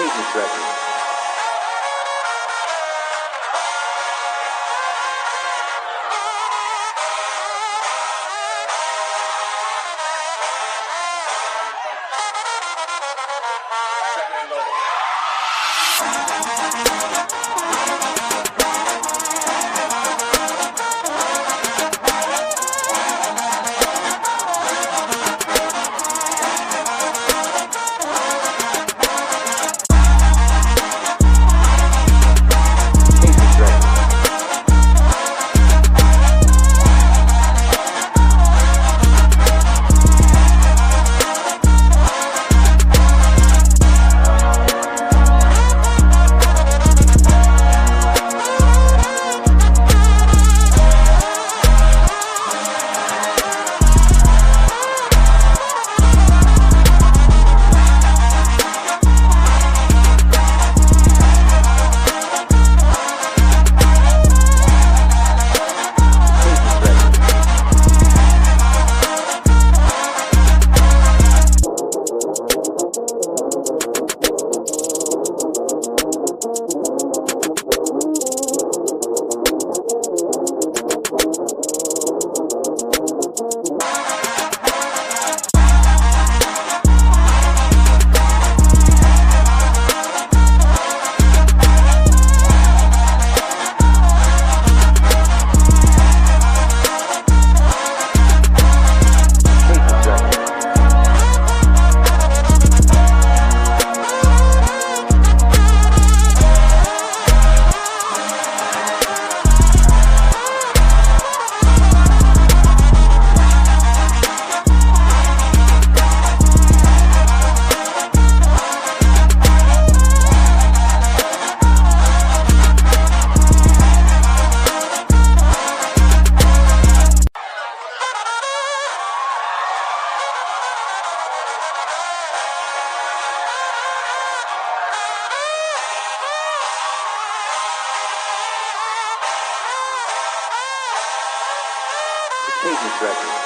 Cadence record. Cadence record.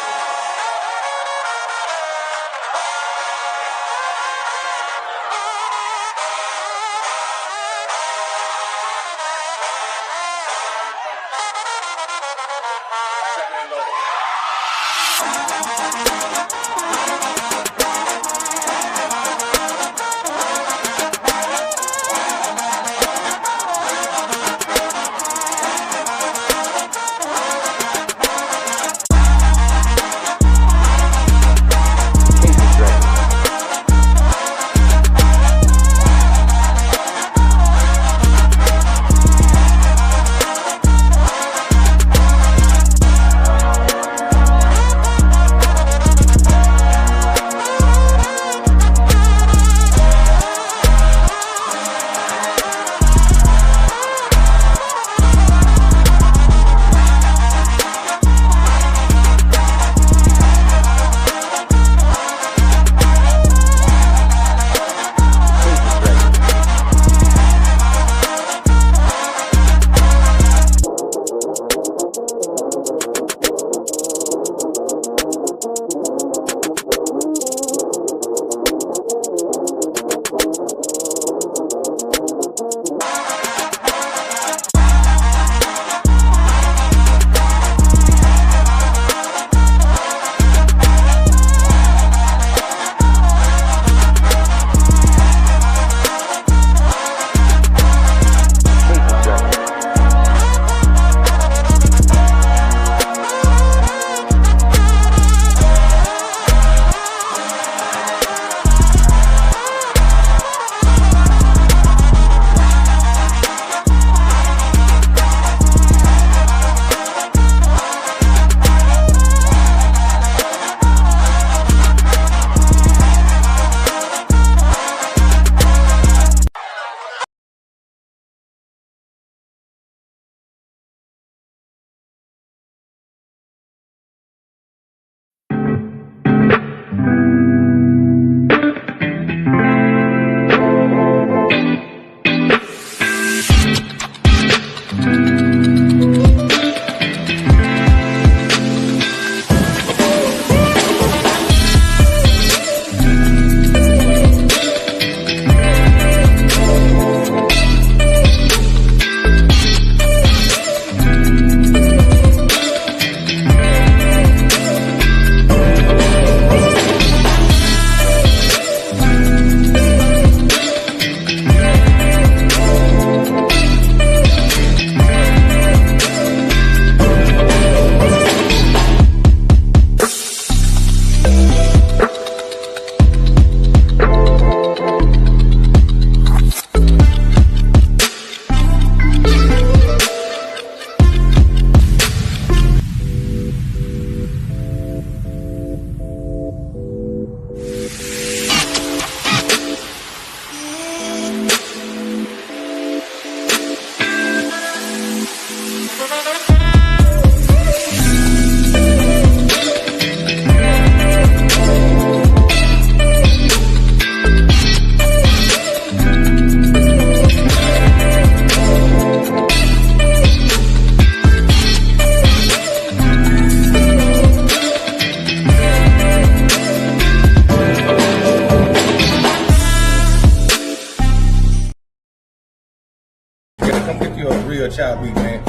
real chopped beef, man.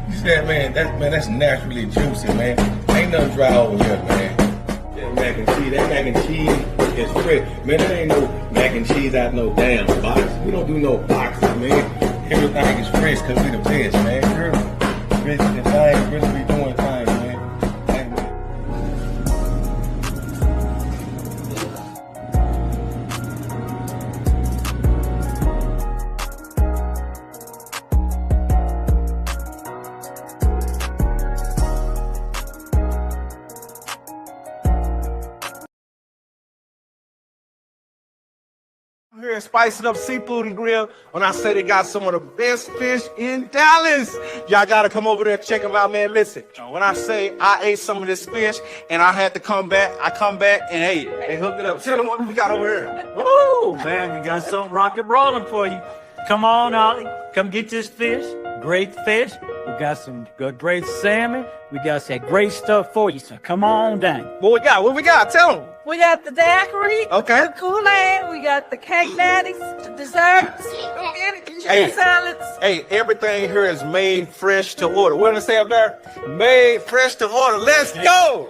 You said, man, that's naturally juicy, man. Ain't nothing dry over here, man. That mac and cheese is fresh. Man, there ain't no mac and cheese out no damn box. We don't do no boxes, man. Everything is fresh because we the best, man. Really be doing things, man. Here and spicing up Seafood and Grill. When I say they got some of the best fish in Dallas, y'all gotta come over there and check them out, man. Listen, when I say I ate some of this fish and I had to come back, I come back and hey, they hooked it up. Tell them what we got over here. Woo, man, we got something rock and rolling for you. Come on, Ollie, come get this fish. Great fish. We got some good, great salmon. We got some great stuff for you, so come on down. What we got? What we got? Tell them. We got the daiquiri, Okay. the Kool-Aid, we got the cake natties, the desserts, Hey. salads. Hey, everything here is made fresh to order. What did I say up there? Made fresh to order. Let's go.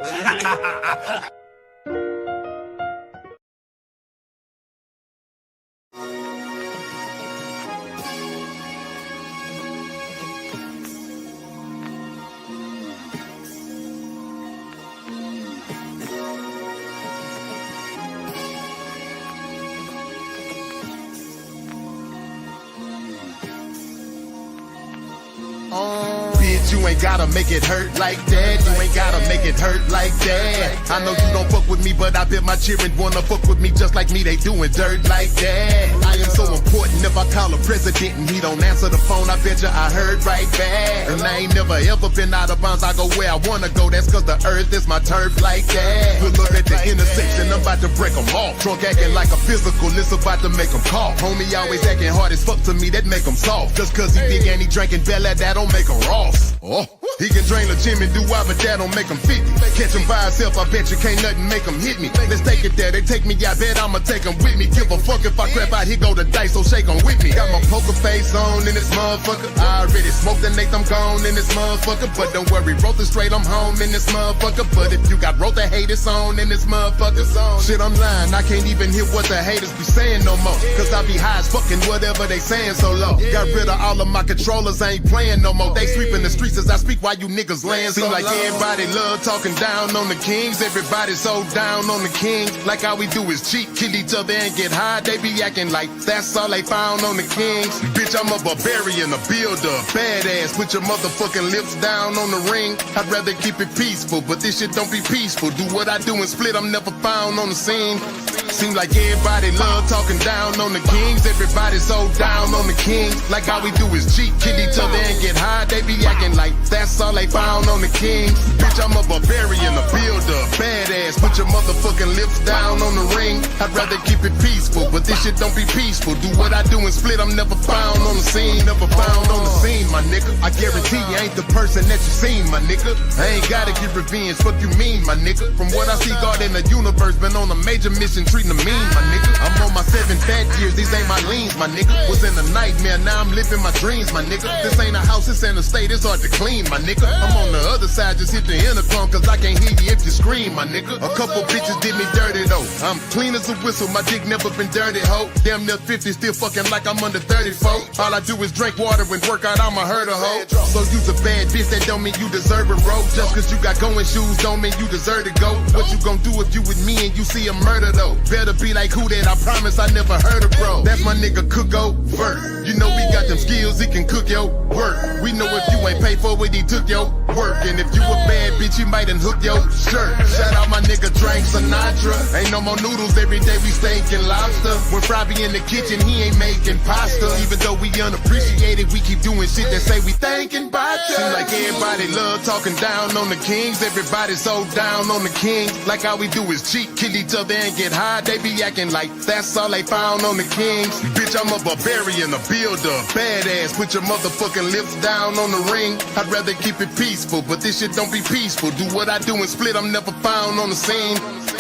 Bitch, you ain't gotta make it hurt like that. You ain't gotta make it hurt like that. I know you don't fuck with me, but I bet my children wanna fuck with me just like me. They doing dirt like that. I am so important. If I call a president and he don't answer the phone, I bet you I heard right back. And I ain't never ever been out of bounds. I go where I wanna go. That's cause the earth is my turf like that. Good look at the intersection. I'm about to break them off. Trunk acting like a physical. It's about to make them cough. Homie always acting hard as fuck to me. That make him soft. Just cause he big and he drinking Bella, that don't make him Ross. Oh, he can drain the gym and do why, but that don't make him 50. Catch him by himself, I bet you can't nothing make him hit me. Let's take it there, they take me, I bet I'ma take him with me. Give a fuck if I crap out, here go the dice, so shake on with me. Got my poker face on in this motherfucker. I already smoked the Nathan, I'm gone in this motherfucker. But don't worry, wrote the straight, I'm home in this motherfucker. But if you got wrote the haters on in this motherfucker, shit, I'm lying, I can't even hear what the haters be saying no more. Cause I be high as fucking whatever they saying so low. Got rid of all of my controllers, I ain't playing no more. They sweeping the streets as I speak while you niggas laying so like everybody love talking down on the kings. Everybody so down on the kings. Like all we do is cheat, kill each other and get high. They be acting like that's all they found on the kings. Bitch, I'm a barbarian, a builder, badass. Put your motherfucking lips down on the ring. I'd rather keep it peaceful, but this shit don't be peaceful. Do what I do and split, I'm never found on the scene. Seem like everybody love talking down on the kings. Everybody so down on the kings. Like all we do is cheat, kill each other and get high. They be acting like that's all they found on the kings. Bitch, I'm a barbarian, a builder, badass. Put your motherfucking lips down on the ring. I'd rather keep it peaceful, but this shit don't be peaceful. Do what I do and split, I'm never found on the scene. Never found on the scene, my nigga. I guarantee you ain't the person that you seen, my nigga. I ain't gotta get revenge, fuck you mean, my nigga. From what I see, God in the universe been on a major mission, treating them mean, my nigga. I'm on my 7 bad years, these ain't my leans, my nigga. Was in a nightmare, now I'm living my dreams, my nigga. This ain't a house, it's an estate, it's hard to clean, my nigga. I'm on the other side, just hit the intercom, cause I can't hear you if you scream, my nigga. A couple bitches did me dirty though. I'm clean as a whistle, my dick never been dirty, ho. Damn near 50, still fucking like I'm under 34. All I do is drink water and work out, I'm a herder, ho. So you's a bad bitch, that don't mean you deserve it, bro. Just cause you got going shoes, don't mean you deserve to go. What you gon' do if you with me and you see a murder though? Better be like who that, I promise I never heard of, bro. That's my nigga Cook-O Vert. You know we got them skills, he can cook your work. We know if you ain't paid for it, he took your work. And if you a bad bitch, he might done hook your shirt. Shout out my nigga Drank Sinatra. Ain't no more noodles, every day we steak and lobster. When Fry be in the kitchen, he ain't making pasta. Even though we unappreciated, we keep doing shit that say we thinking about ya. Seems like everybody love talking down on the kings. Everybody so down on the kings. Like all we do is cheat, kill each other and get high. They be acting like that's all they found on the kings. Bitch, I'm a barbarian, a builder, badass. Put your motherfucking lips down on the ring. I'd rather keep it peaceful, but this shit don't be peaceful. Do what I do and split, I'm never found on the scene.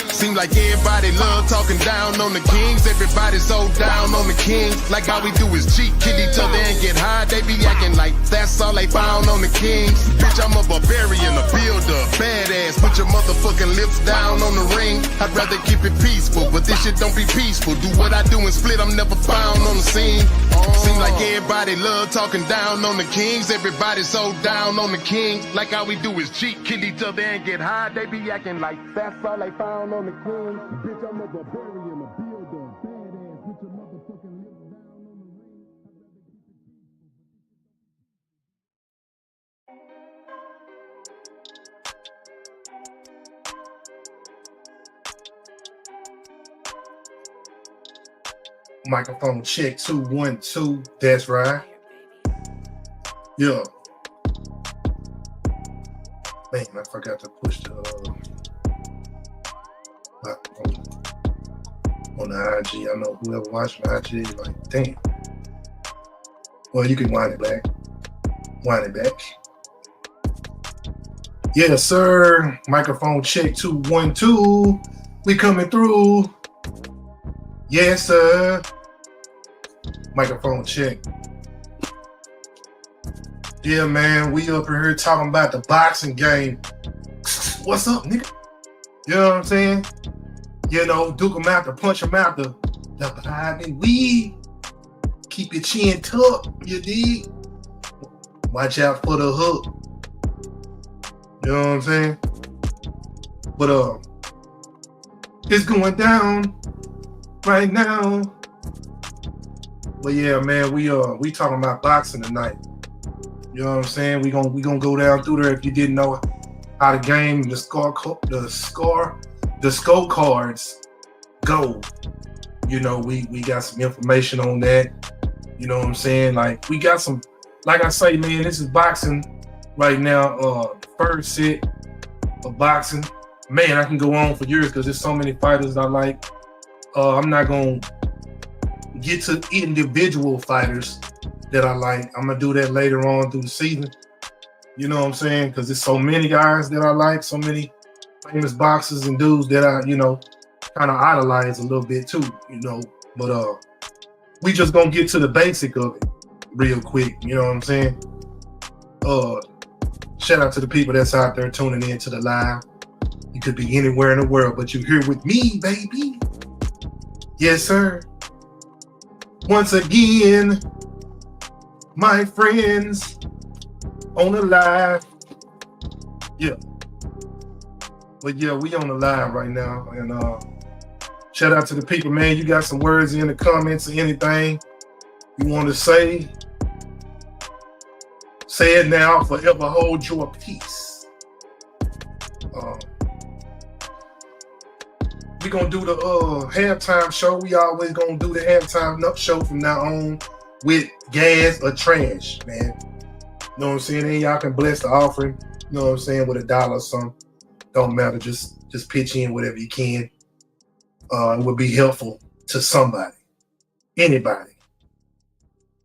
Seem like everybody love talking down on the kings. Everybody so down on the kings. Like all we do is cheat, kill each other and get high. They be acting like that's all they found on the kings. Bitch, I'm a barbarian, a builder, badass. Put your motherfucking lips down on the ring. I'd rather keep it peaceful, but this shit don't be peaceful. Do what I do and split, I'm never found on the scene. Seem like everybody love talking down on the kings. Everybody so down on the kings. Like all we do is cheat, kill each other and get high. They be acting like that's all they found on the kings. Bitch, I'm a barbarian, a builder, badass. Put your motherfucking lips down on the ring. Microphone check 2 1 2. That's right. Yeah. Man, I forgot to push the on the IG. I know whoever watched my IG is like, damn. Well, you can wind it back. Wind it back. Yes, sir. Microphone check 2 1 2. We coming through. Yes, sir. Microphone check. Yeah, man, we up in here talking about the boxing game. What's up, nigga? You know what I'm saying? You know, duke him out, punch him out, the behind me weed. Keep your chin tucked, you dig? Watch out for the hook. You know what I'm saying? But it's going down right now. But yeah, man, we talking about boxing tonight. You know what I'm saying? We gonna go down through there. If you didn't know how the game, the scorecards go. You know, we got some information on that. You know what I'm saying? Like we got some, like I say, man, this is boxing right now. First set of boxing. Man, I can go on for years because there's so many fighters I like. I'm not gonna get to individual fighters that I like. I'm gonna do that later on through the season. You know what I'm saying? Because there's so many guys that I like, so many famous boxers and dudes that I, you know, kind of idolize a little bit too, you know. But we just gonna get to the basic of it real quick. You know what I'm saying? Shout out to the people that's out there tuning in to the live. You could be anywhere in the world, but you're here with me, baby. Yes, sir. Once again, my friends on the live. Yeah. But yeah, we on the live right now. And shout out to the people, man. You got some words in the comments or anything you want to say. Say it now, forever hold your peace. We gonna do the halftime show. We always gonna do the halftime show from now on with gas or trash, man. You know what I'm saying? And y'all can bless the offering. You know what I'm saying? With $1 or something. Don't matter. Just pitch in whatever you can. It would be helpful to somebody, anybody.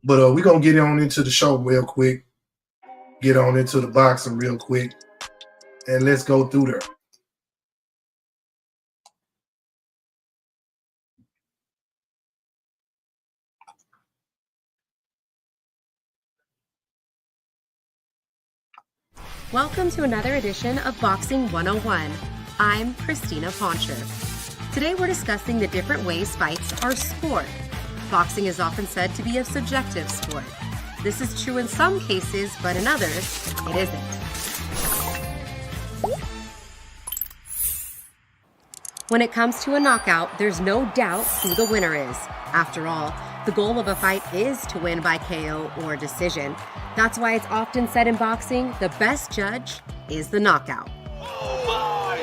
But we gonna get on into the show real quick. Get on into the boxing real quick, and let's go through there. Welcome to another edition of Boxing 101. I'm Christina Poncher. Today we're discussing the different ways fights are scored. Boxing is often said to be a subjective sport. This is true in some cases, but in others, it isn't. When it comes to a knockout, there's no doubt who the winner is. After all, the goal of a fight is to win by KO or decision. That's why it's often said in boxing, the best judge is the knockout. Oh my!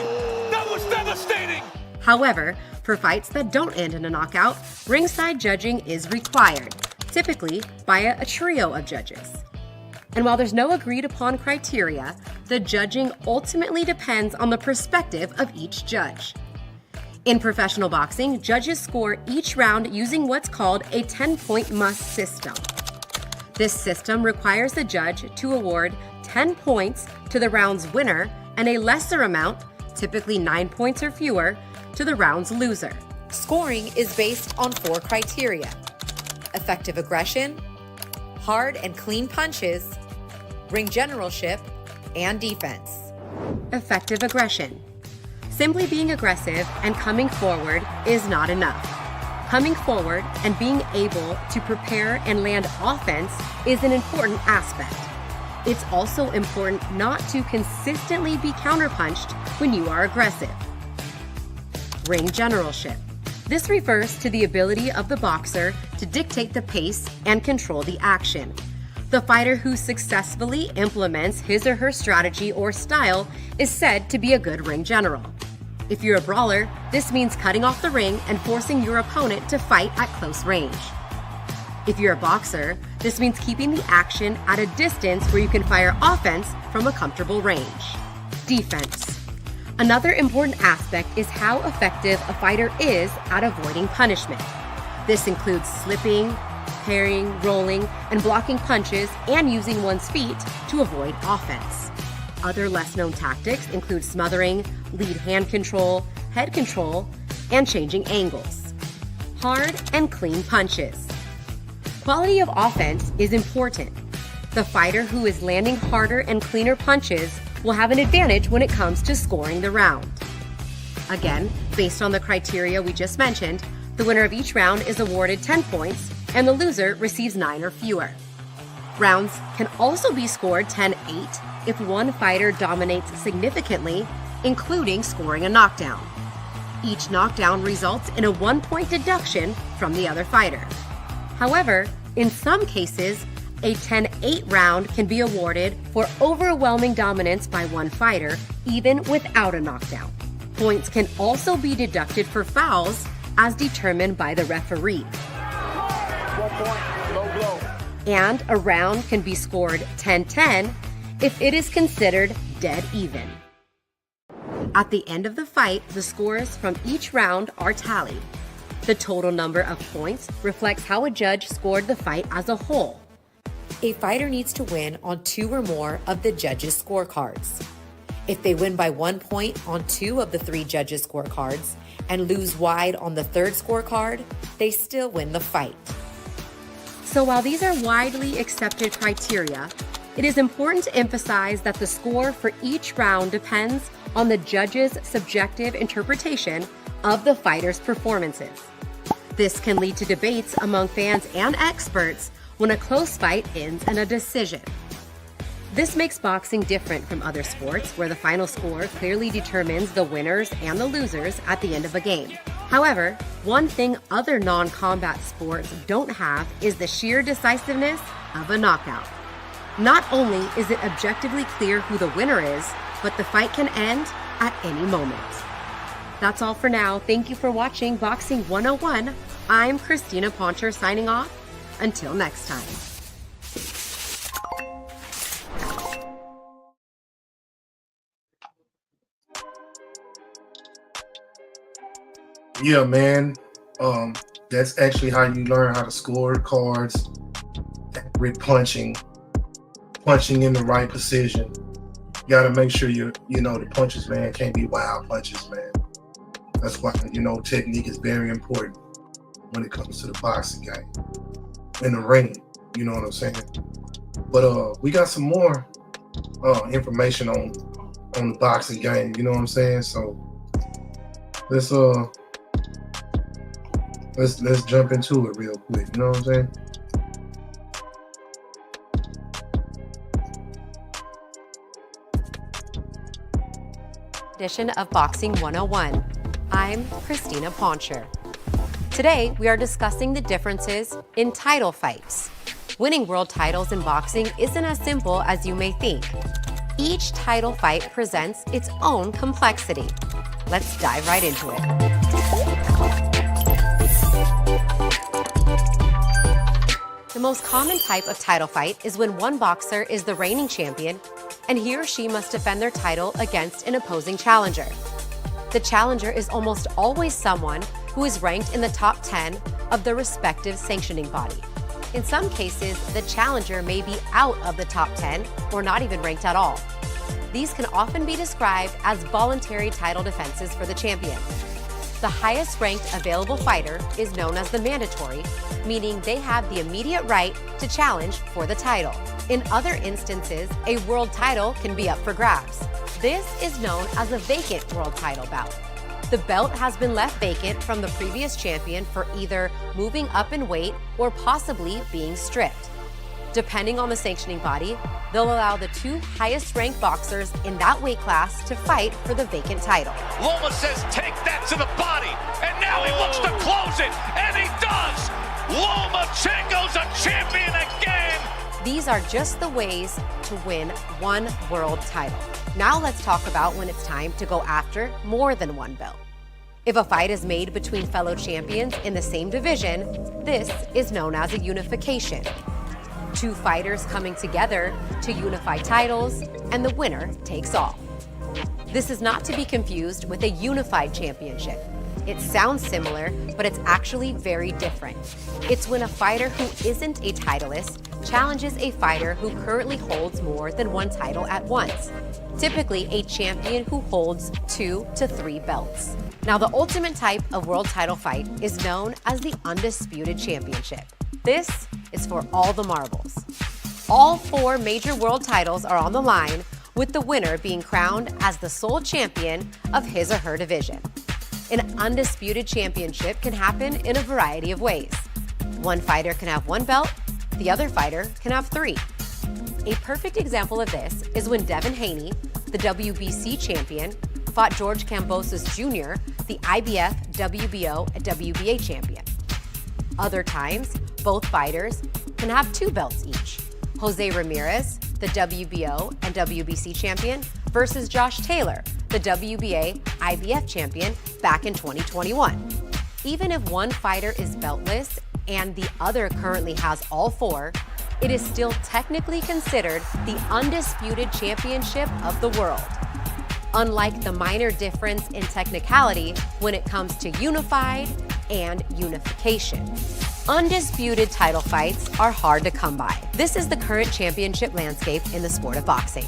That was devastating! However, for fights that don't end in a knockout, ringside judging is required, typically by a trio of judges. And while there's no agreed upon criteria, the judging ultimately depends on the perspective of each judge. In professional boxing, judges score each round using what's called a 10-point must system. This system requires the judge to award 10 points to the round's winner and a lesser amount, typically 9 points or fewer, to the round's loser. Scoring is based on 4 criteria: effective aggression, hard and clean punches, ring generalship, and defense. Effective aggression. Simply being aggressive and coming forward is not enough. Coming forward and being able to prepare and land offense is an important aspect. It's also important not to consistently be counterpunched when you are aggressive. Ring generalship. This refers to the ability of the boxer to dictate the pace and control the action. The fighter who successfully implements his or her strategy or style is said to be a good ring general. If you're a brawler, this means cutting off the ring and forcing your opponent to fight at close range. If you're a boxer, this means keeping the action at a distance where you can fire offense from a comfortable range. Defense. Another important aspect is how effective a fighter is at avoiding punishment. This includes slipping, parrying, rolling, and blocking punches, and using one's feet to avoid offense. Other less-known tactics include smothering, lead hand control, head control, and changing angles. Hard and clean punches. Quality of offense is important. The fighter who is landing harder and cleaner punches will have an advantage when it comes to scoring the round. Again, based on the criteria we just mentioned, the winner of each round is awarded 10 points and the loser receives 9 or fewer. Rounds can also be scored 10-8 if one fighter dominates significantly, including scoring a knockdown. Each knockdown results in a 1-point deduction from the other fighter. However, in some cases, a 10-8 round can be awarded for overwhelming dominance by one fighter, even without a knockdown. Points can also be deducted for fouls as determined by the referee. 1 point, low blow. And a round can be scored 10-10 if it is considered dead even. At the end of the fight, the scores from each round are tallied. The total number of points reflects how a judge scored the fight as a whole. A fighter needs to win on 2 or more of the judges' scorecards. If they win by 1 point on 2 of the 3 judges' scorecards and lose wide on the 3rd scorecard, they still win the fight. So while these are widely accepted criteria, it is important to emphasize that the score for each round depends on the judge's subjective interpretation of the fighter's performances. This can lead to debates among fans and experts when a close fight ends in a decision. This makes boxing different from other sports where the final score clearly determines the winners and the losers at the end of a game. However, one thing other non-combat sports don't have is the sheer decisiveness of a knockout. Not only is it objectively clear who the winner is, but the fight can end at any moment. That's all for now. Thank you for watching Boxing 101. I'm Christina Poncher signing off. Until next time. Yeah, man. That's actually how you learn how to score cards with punching in the right position. You gotta make sure the punches, man, can't be wild punches, man. That's why, technique is very important when it comes to the boxing game. In the ring, you know what I'm saying? But we got some more information on the boxing game, you know what I'm saying? So let's jump into it real quick, you know what I'm saying? Edition of Boxing 101. I'm Christina Poncher. Today, we are discussing the differences in title fights. Winning world titles in boxing isn't as simple as you may think. Each title fight presents its own complexity. Let's dive right into it. The most common type of title fight is when one boxer is the reigning champion and he or she must defend their title against an opposing challenger. The challenger is almost always someone who is ranked in the top 10 of the respective sanctioning body. In some cases, the challenger may be out of the top 10 or not even ranked at all. These can often be described as voluntary title defenses for the champion. The highest ranked available fighter is known as the mandatory, meaning they have the immediate right to challenge for the title. In other instances, a world title can be up for grabs. This is known as a vacant world title bout. The belt has been left vacant from the previous champion for either moving up in weight or possibly being stripped. Depending on the sanctioning body, they'll allow the two highest ranked boxers in that weight class to fight for the vacant title. Loma says, take that to the body. And now he looks to close it. And he does. Lomachenko's a champion again. These are just the ways to win one world title. Now let's talk about when it's time to go after more than one belt. If a fight is made between fellow champions in the same division, this is known as a unification. Two fighters coming together to unify titles, and the winner takes all. This is not to be confused with a unified championship. It sounds similar, but it's actually very different. It's when a fighter who isn't a titleist challenges a fighter who currently holds more than one title at once, typically a champion who holds 2 to 3 belts. Now, the ultimate type of world title fight is known as the Undisputed Championship. This is for all the marbles. All 4 major world titles are on the line, with the winner being crowned as the sole champion of his or her division. An undisputed championship can happen in a variety of ways. One fighter can have 1 belt, the other fighter can have 3. A perfect example of this is when Devin Haney, the WBC champion, fought George Kambosos Jr., the IBF, WBO, and WBA champion. Other times, both fighters can have 2 belts each. Jose Ramirez, the WBO and WBC champion, versus Josh Taylor, the WBA IBF champion back in 2021. Even if one fighter is beltless and the other currently has all 4, it is still technically considered the undisputed championship of the world. Unlike the minor difference in technicality when it comes to unified and unification. Undisputed title fights are hard to come by. This is the current championship landscape in the sport of boxing.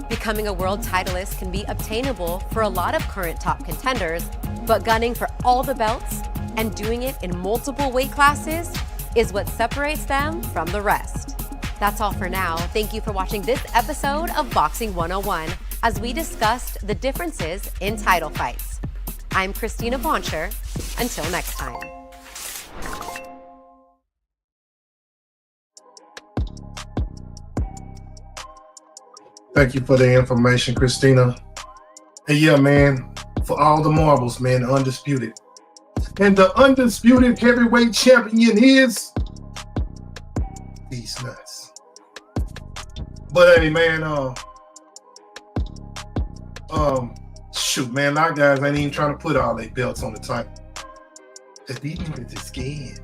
Becoming a world titleist can be obtainable for a lot of current top contenders, but gunning for all the belts and doing it in multiple weight classes is what separates them from the rest. That's all for now. Thank you for watching this episode of Boxing 101 as we discussed the differences in title fights. I'm Christina Boncher. Until next time. Thank you for the information, Christina. And yeah, man, for all the marbles, man, undisputed. And the undisputed heavyweight champion is these nuts. But hey, man, shoot, man, a lot of guys ain't even trying to put all their belts on the title. Cause these niggas is scared.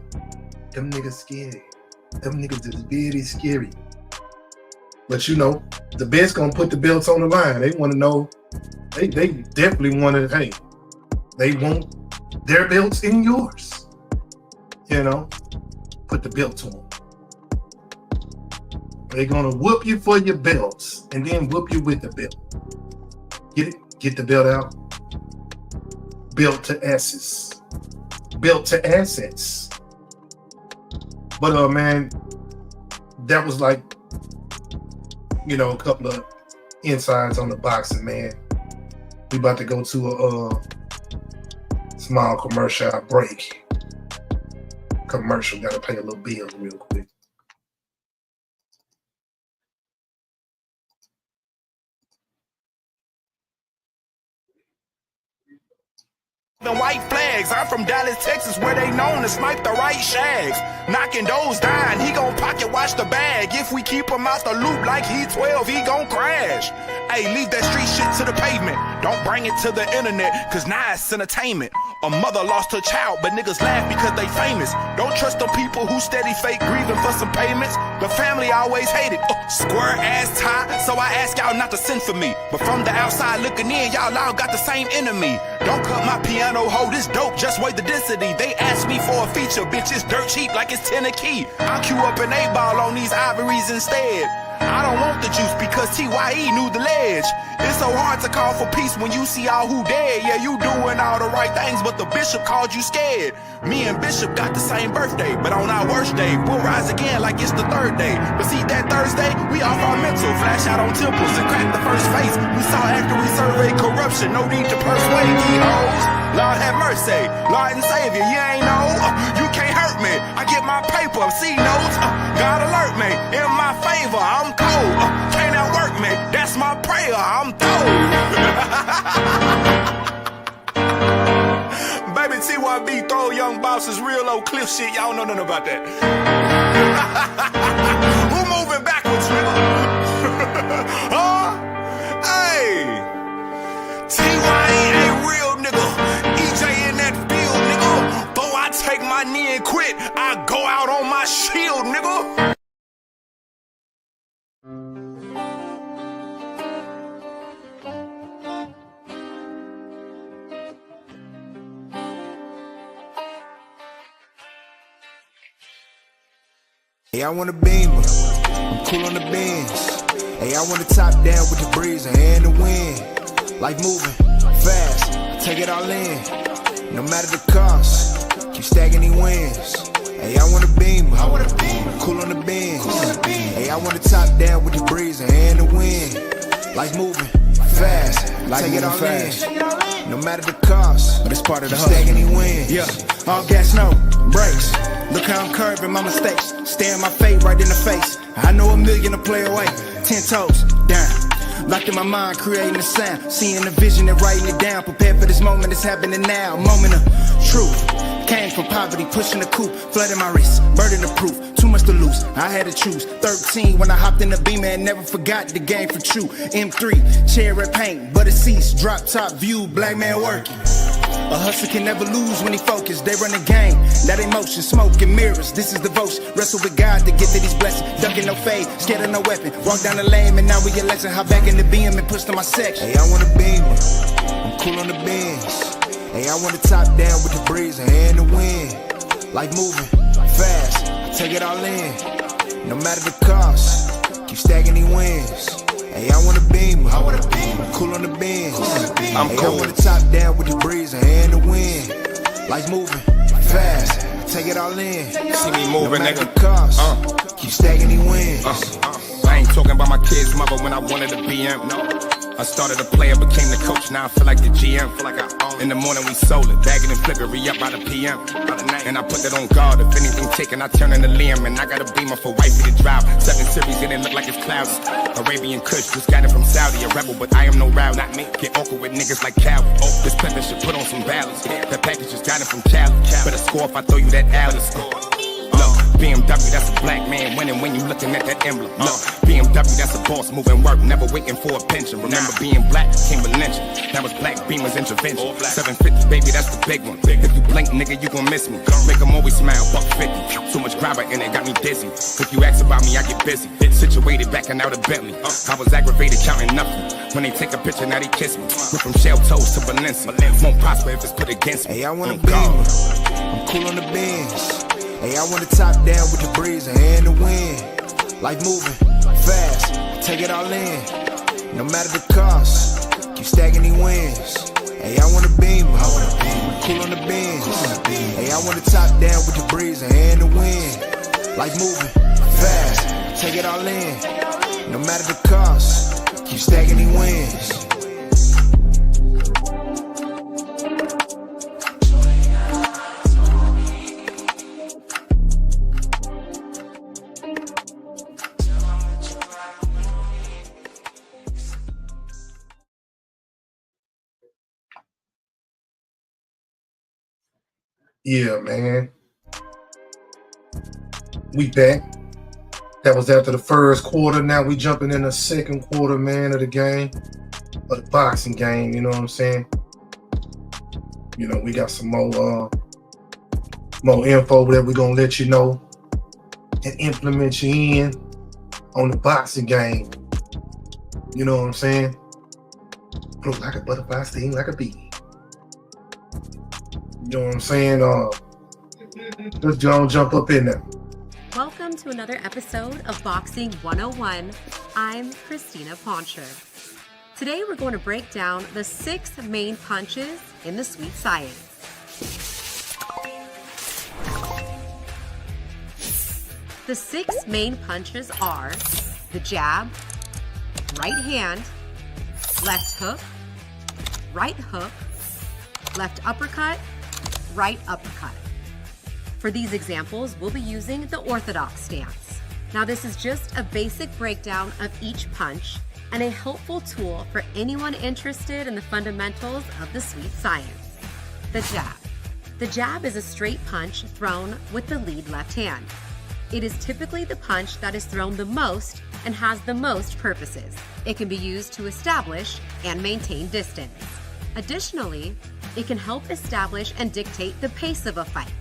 Them niggas scary. Them niggas is very scary. But you know, the best gonna put the belts on the line. They want to know. They definitely want to. Hey, they want their belts in yours. You know, put the belt on them. They're gonna whoop you for your belts and then whoop you with the belt. Get it? Get the belt out. Belt to asses. Belt to assets. But man, that was like, you know, a couple of insides on the boxing, man. We about to go to a small commercial break. Commercial, gotta pay a little bill real quick. The white flags, I'm from Dallas, Texas, where they known to snipe the right shags. Knocking those down, he gon' pocket watch the bag. If we keep him out the loop like he 12, he gon' crash. Hey, leave that street shit to the pavement. Don't bring it to the internet, cause now it's entertainment. A mother lost her child, but niggas laugh because they famous. Don't trust the people who steady fake grieving for some payments. The family always hated. Square ass tie, so I ask y'all not to send for me. But from the outside looking in, y'all all got the same enemy. Don't cut my piano, ho, this dope, just wait the density. They ask me for a feature, bitch, it's dirt cheap like it's 10 a key. I'll queue up an A-ball on these ivories instead. I don't want the juice because TYE knew the ledge. It's so hard to call for peace when you see all who dead. Yeah, you doing all the right things, but the bishop called you scared. Me and Bishop got the same birthday, but on our worst day, we'll rise again like it's the third day. But see, that Thursday, we off our mental, flash out on temples and crack the first face. We saw after we surveyed corruption, no need to persuade ye hoes. Lord have mercy, Lord and Savior, you ain't know. You can't hurt me, I get my paper, see notes. God alert me, in my favor, I'm cold. Can't outwork me, that's my prayer, I'm told. Baby TYB throw young bosses real old cliff shit, y'all know nothing about that. Who moving backwards, nigga? Huh? Hey, TYE ain't real, nigga. EJ in that field, nigga. Though I take my knee and quit, I go out on my shield, nigga. Hey, I want a beamer, I'm cool on the bends. Hey, I want to top down with the breeze and the wind. Life moving fast, I take it all in. No matter the cost, keep stacking these wins. Hey, I want a beamer, I'm cool on the bends. Hey, I want to top down with the breeze and the wind. Life moving fast, take it all in. No matter the cost, but it's part of the hustle. Stacking these wins. Yeah, all gas, no brakes. Look how I'm curving my mistakes. Staring my fate right in the face. I know a million to play away. 10 toes down. Locked in my mind, creating a sound. Seeing the vision and writing it down. Prepared for this moment, it's happening now. Moment of truth. Came from poverty, pushing the coupe. Flooding my wrist, burden of proof. Too much to lose, I had to choose. 13 when I hopped in the Beamer and never forgot the game for true. M3, cherry paint, butter seats, drop top view, black man working. A hustler can never lose when he focused. They run the game, that emotion, smoke and mirrors. This is devotion, wrestle with God to get to these blessings. Ducking no fade, scared of no weapon. Walk down the lane and now we get lesson. Hop back in the beam and push to my section. Hey, I want a beamer, I'm cool on the bends. Hey, I want to top down with the breeze and the wind. Life moving fast, I take it all in. No matter the cost, keep stacking these wins. Hey, I want a beamer, I'm cool on the bends. I'm cool. I want to top down with the breeze and the wind. Life moving fast, I take it all in. See me moving, no matter nigga. the cost, keep stacking these wins. I ain't talking about my kid's mother when I wanted to be him. No. I started a player, became the coach, now I feel like the GM. Feel like I own. In the morning we sold it, bagging and flipping, re-up by the PM. And I put that on guard, if anything taken, I turn into Liam. And I got a Beamer for wifey to drive. 7 Series, and it look like it's cloudy. Arabian Kush, just got it from Saudi, a rebel, but I am no rowdy. Not me, get awkward with niggas like Cali. Oh, this pimpin' should put on some balance. That package just got it from Cali. Better score if I throw you that alley. Look, BMW, that's a black man winning when you looking at that emblem. Look, BMW, that's a boss moving work, never waiting for a pension. Remember being black, came with lynching. That was Black Beamer's intervention. 750, baby, that's the big one. If you blink, nigga, you gon' miss me. Make them always smile, $150. Too much grabber in it, got me dizzy. If you ask about me, I get busy. Situated backing out of Bentley. I was aggravated counting nothing. When they take a picture, now they kiss me. Went from shell toes to Valencia. Won't prosper if it's put against me. Hey, I want a Beamer, I'm cool on the bends. Hey, I want to top down with the breeze and the wind. Life moving fast, take it all in. No matter the cost, keep stacking these wins. Hey, I want a Beamer, cool on the bends. Hey, I want to top down with the breeze and the wind. Life moving fast, take it all in. No matter the cost, keep stacking these wins. Yeah, man. We back. That was after the first quarter. Now we jumping in the second quarter, man, of the game. Of the boxing game, you know what I'm saying? You know, we got some more info that we're gonna let you know and implement you in on the boxing game. You know what I'm saying? Float like a butterfly, sting like a bee. You know what I'm saying? Let's go jump up in there. Welcome to another episode of Boxing 101. I'm Christina Poncher. Today we're going to break down the 6 main punches in the sweet science. The 6 main punches are the jab, right hand, left hook, right hook, left uppercut, right uppercut. For these examples, we'll be using the orthodox stance. Now this is just a basic breakdown of each punch and a helpful tool for anyone interested in the fundamentals of the sweet science. The jab. The jab is a straight punch thrown with the lead left hand. It is typically the punch that is thrown the most and has the most purposes. It can be used to establish and maintain distance. Additionally, it can help establish and dictate the pace of a fight.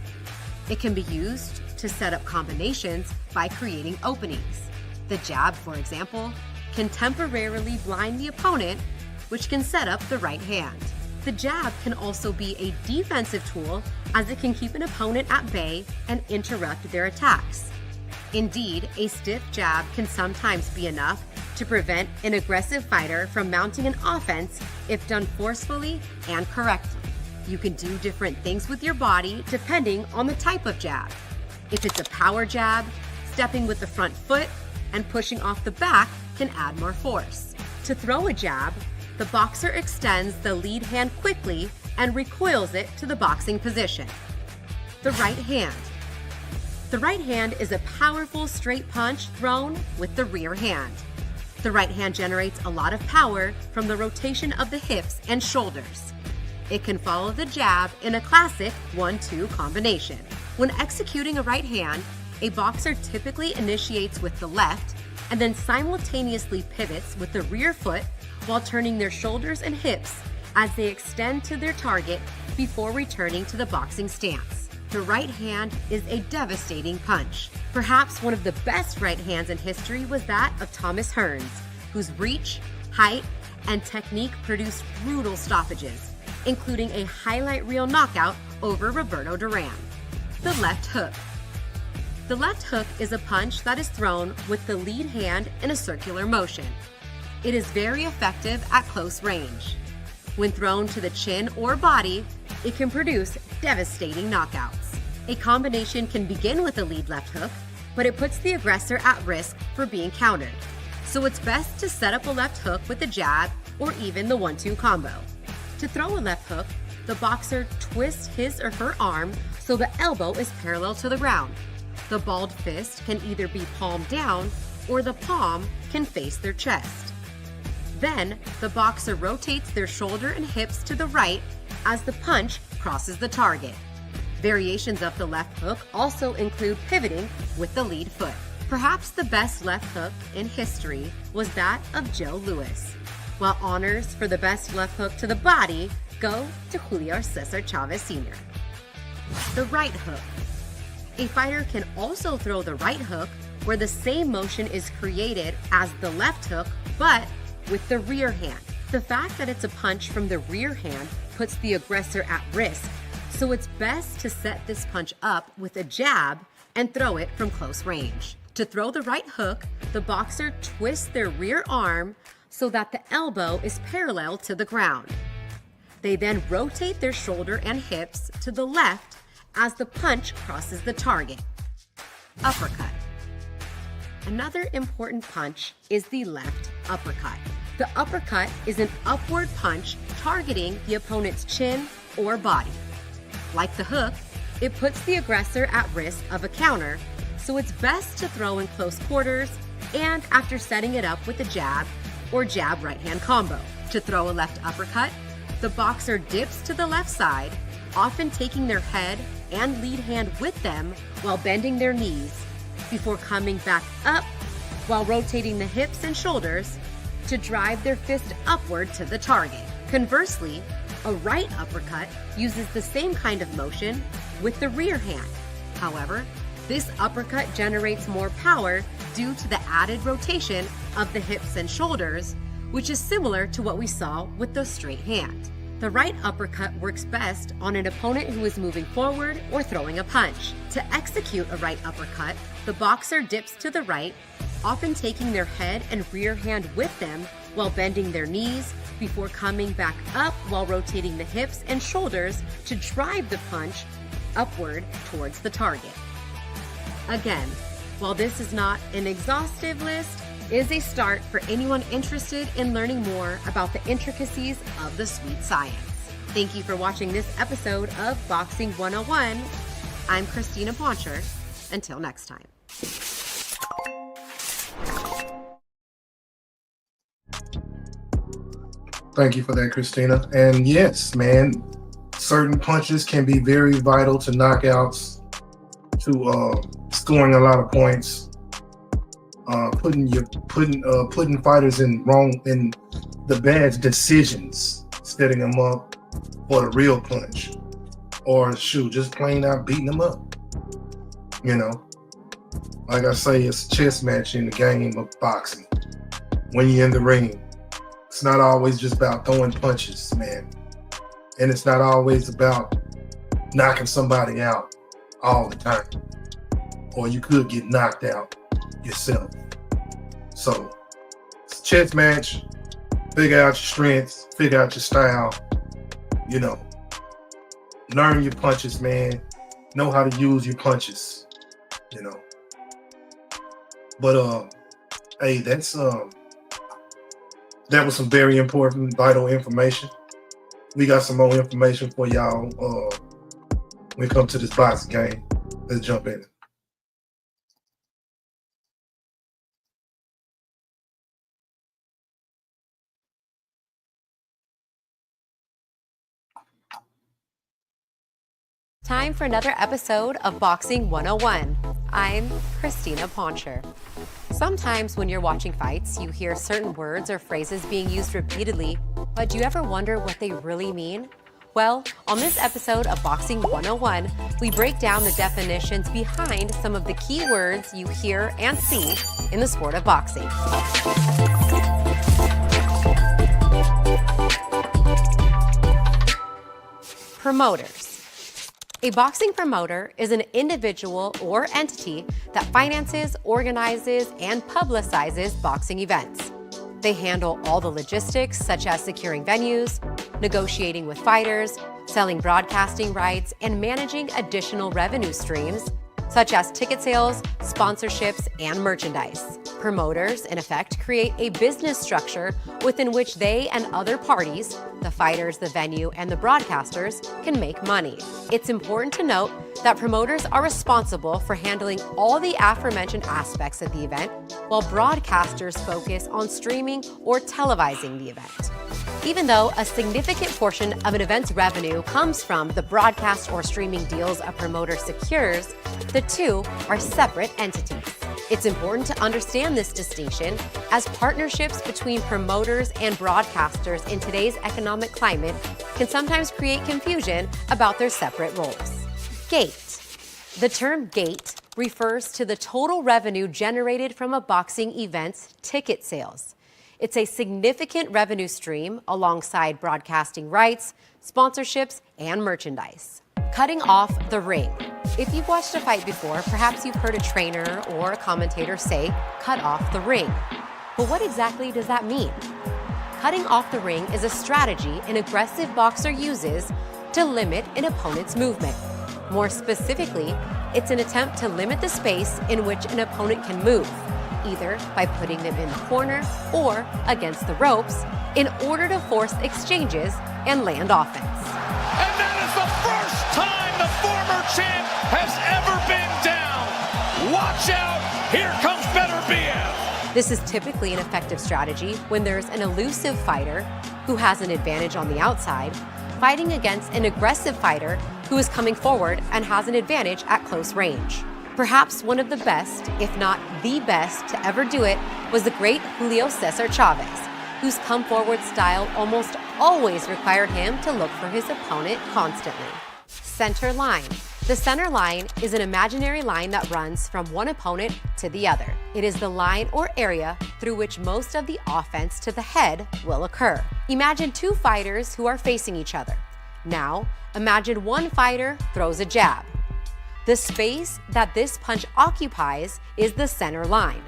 It can be used to set up combinations by creating openings. The jab, for example, can temporarily blind the opponent, which can set up the right hand. The jab can also be a defensive tool as it can keep an opponent at bay and interrupt their attacks. Indeed, a stiff jab can sometimes be enough to prevent an aggressive fighter from mounting an offense if done forcefully and correctly. You can do different things with your body depending on the type of jab. If it's a power jab, stepping with the front foot and pushing off the back can add more force. To throw a jab, the boxer extends the lead hand quickly and recoils it to the boxing position. The right hand. The right hand is a powerful straight punch thrown with the rear hand. The right hand generates a lot of power from the rotation of the hips and shoulders. It can follow the jab in a classic 1-2 combination. When executing a right hand, a boxer typically initiates with the left and then simultaneously pivots with the rear foot while turning their shoulders and hips as they extend to their target before returning to the boxing stance. The right hand is a devastating punch. Perhaps one of the best right hands in history was that of Thomas Hearns, whose reach, height, and technique produced brutal stoppages, including a highlight reel knockout over Roberto Duran. The left hook. The left hook is a punch that is thrown with the lead hand in a circular motion. It is very effective at close range. When thrown to the chin or body, it can produce devastating knockouts. A combination can begin with a lead left hook, but it puts the aggressor at risk for being countered. So it's best to set up a left hook with a jab or even the 1-2 combo. To throw a left hook, the boxer twists his or her arm so the elbow is parallel to the ground. The balled fist can either be palm down or the palm can face their chest. Then, the boxer rotates their shoulder and hips to the right as the punch crosses the target. Variations of the left hook also include pivoting with the lead foot. Perhaps the best left hook in history was that of Joe Louis, while honors for the best left hook to the body go to Julio Cesar Chavez Sr. The right hook. A fighter can also throw the right hook where the same motion is created as the left hook, but with the rear hand. The fact that it's a punch from the rear hand puts the aggressor at risk, so it's best to set this punch up with a jab and throw it from close range. To throw the right hook, the boxer twists their rear arm so that the elbow is parallel to the ground. They then rotate their shoulder and hips to the left as the punch crosses the target. Uppercut. Another important punch is the left uppercut. The uppercut is an upward punch targeting the opponent's chin or body. Like the hook, it puts the aggressor at risk of a counter, so it's best to throw in close quarters and after setting it up with a jab or jab right hand combo. To throw a left uppercut, the boxer dips to the left side, often taking their head and lead hand with them while bending their knees, before coming back up while rotating the hips and shoulders to drive their fist upward to the target. Conversely, a right uppercut uses the same kind of motion with the rear hand. However, this uppercut generates more power due to the added rotation of the hips and shoulders, which is similar to what we saw with the straight hand. The right uppercut works best on an opponent who is moving forward or throwing a punch. To execute a right uppercut, the boxer dips to the right, often taking their head and rear hand with them while bending their knees before coming back up while rotating the hips and shoulders to drive the punch upward towards the target. Again, while this is not an exhaustive list, it is a start for anyone interested in learning more about the intricacies of the sweet science. Thank you for watching this episode of Boxing 101. I'm Christina Poncher. Until next time. Thank you for that, Christina. And yes, man, certain punches can be very vital to knockouts, to scoring a lot of points, putting fighters in the bad decisions, setting them up for the real punch, or just plain out beating them up. You know, like I say, it's a chess match in the game of boxing. When you're in the ring, it's not always just about throwing punches, man. And it's not always about knocking somebody out all the time. Or you could get knocked out yourself. So, it's a chess match. Figure out your strengths, figure out your style. You know, learn your punches, man. Know how to use your punches. You know. But hey, that was some very important, vital information. We got some more information for y'all when it comes to this boxing game. Let's jump in. Time for another episode of Boxing 101. I'm Christina Poncher. Sometimes when you're watching fights, you hear certain words or phrases being used repeatedly, but do you ever wonder what they really mean? Well, on this episode of Boxing 101, we break down the definitions behind some of the key words you hear and see in the sport of boxing. Promoters. A boxing promoter is an individual or entity that finances, organizes, and publicizes boxing events. They handle all the logistics, such as securing venues, negotiating with fighters, selling broadcasting rights, and managing additional revenue streams, such as ticket sales, sponsorships, and merchandise. Promoters, in effect, create a business structure within which they and other parties, the fighters, the venue, and the broadcasters, can make money. It's important to note that promoters are responsible for handling all the aforementioned aspects of the event, while broadcasters focus on streaming or televising the event. Even though a significant portion of an event's revenue comes from the broadcast or streaming deals a promoter secures, the two are separate entities. It's important to understand this distinction, as partnerships between promoters and broadcasters in today's economic climate can sometimes create confusion about their separate roles. Gate. The term gate refers to the total revenue generated from a boxing event's ticket sales. It's a significant revenue stream alongside broadcasting rights, sponsorships, and merchandise. Cutting off the ring. If you've watched a fight before, perhaps you've heard a trainer or a commentator say, "cut off the ring." But what exactly does that mean? Cutting off the ring is a strategy an aggressive boxer uses to limit an opponent's movement. More specifically, it's an attempt to limit the space in which an opponent can move, either by putting them in the corner or against the ropes, in order to force exchanges and land offense. And that is the first time the former champ has ever been down. Watch out, here comes Better BF. This is typically an effective strategy when there's an elusive fighter who has an advantage on the outside, fighting against an aggressive fighter who is coming forward and has an advantage at close range. Perhaps one of the best, if not the best, to ever do it was the great Julio Cesar Chavez, whose come-forward style almost always required him to look for his opponent constantly. Center line. The center line is an imaginary line that runs from one opponent to the other. It is the line or area through which most of the offense to the head will occur. Imagine two fighters who are facing each other. Now, imagine one fighter throws a jab. The space that this punch occupies is the center line,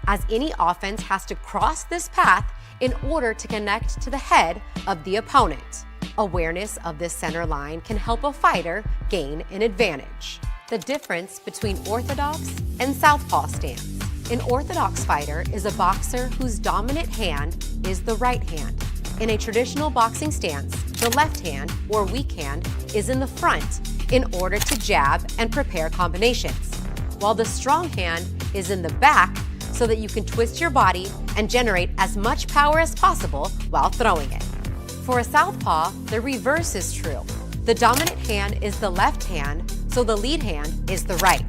as any offense has to cross this path in order to connect to the head of the opponent. Awareness of this center line can help a fighter gain an advantage. The difference between orthodox and southpaw stance. An orthodox fighter is a boxer whose dominant hand is the right hand. In a traditional boxing stance, the left hand, or weak hand, is in the front in order to jab and prepare combinations, while the strong hand is in the back so that you can twist your body and generate as much power as possible while throwing it. For a southpaw, the reverse is true. The dominant hand is the left hand, so the lead hand is the right.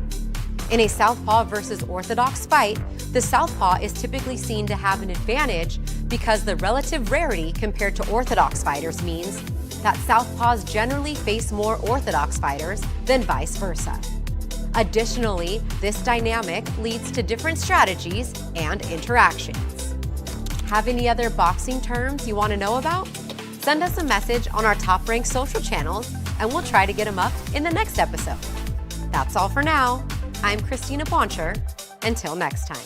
In a southpaw versus orthodox fight, the southpaw is typically seen to have an advantage because the relative rarity compared to orthodox fighters means that southpaws generally face more orthodox fighters than vice versa. Additionally, this dynamic leads to different strategies and interactions. Have any other boxing terms you want to know about? Send us a message on our top-ranked social channels and we'll try to get them up in the next episode. That's all for now. I'm Christina Boncher. Until next time.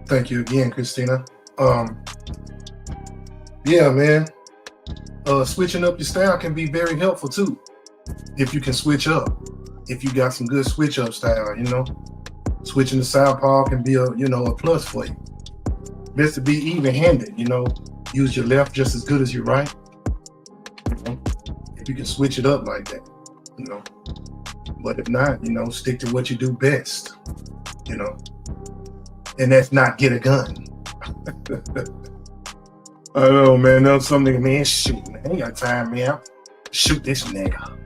Thank you again, Christina. Yeah, man. Switching up your style can be very helpful too. If you can switch up. If you got some good switch up style, you know. Switching to southpaw can be a plus for you. Best to be even-handed, you know. Use your left just as good as your right. You know? If you can switch it up like that, you know. But if not, you know, stick to what you do best, you know. And that's not get a gun. I know, man. That's something, man. Shoot, man. I ain't got time, man. Shoot this nigga.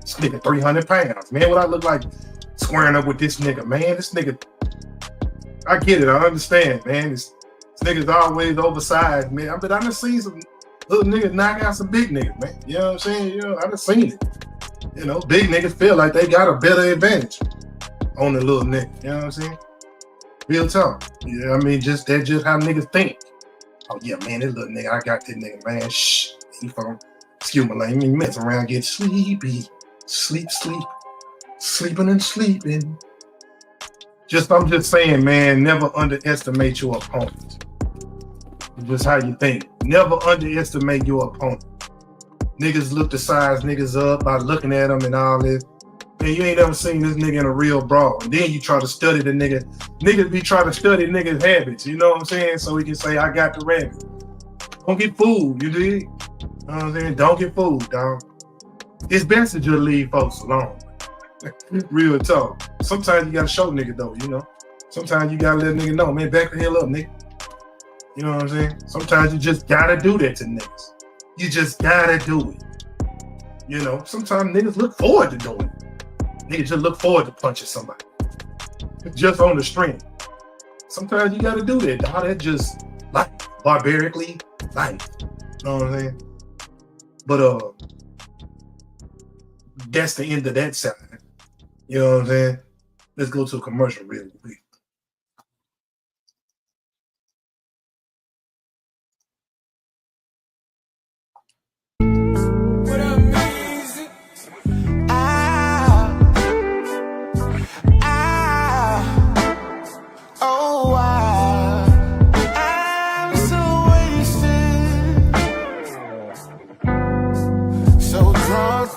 This nigga 300 pounds. Man, what I look like squaring up with this nigga, man. This nigga, I get it. I understand, man. This nigga's always oversized, man. I done seen some little niggas knock out some big niggas, man. You know what I'm saying? You know, I done seen it. You know, big niggas feel like they got a better advantage on the little nigga. You know what I'm saying? Real talk. Yeah, I mean, that's just how niggas think. Oh yeah, man, this little nigga, I got this nigga, man. Shh. He from, excuse my language, you mess around, get sleepy. Sleep. Sleeping and sleeping. I'm just saying, man, never underestimate your opponent. Just how you think. Never underestimate your opponent. Niggas look to size niggas up by looking at them and all this. Man, you ain't ever seen this nigga in a real brawl. And then you try to study the nigga. Niggas be trying to study niggas' habits, you know what I'm saying? So he can say, I got the rabbit. Don't get fooled, you dig? You know what I'm saying? Don't get fooled, dog. It's best to just leave folks alone. Real talk. Sometimes you gotta show nigga though, you know? Sometimes you gotta let nigga know, man, back the hell up, nigga. You know what I'm saying? Sometimes you just gotta do that to niggas. You just gotta do it. You know, sometimes niggas look forward to doing it. Niggas just look forward to punching somebody. Just on the string. Sometimes you gotta do that, dog. That's just life. Barbarically life. You know what I'm saying? But that's the end of that side. You know what I'm saying? Let's go to a commercial real quick.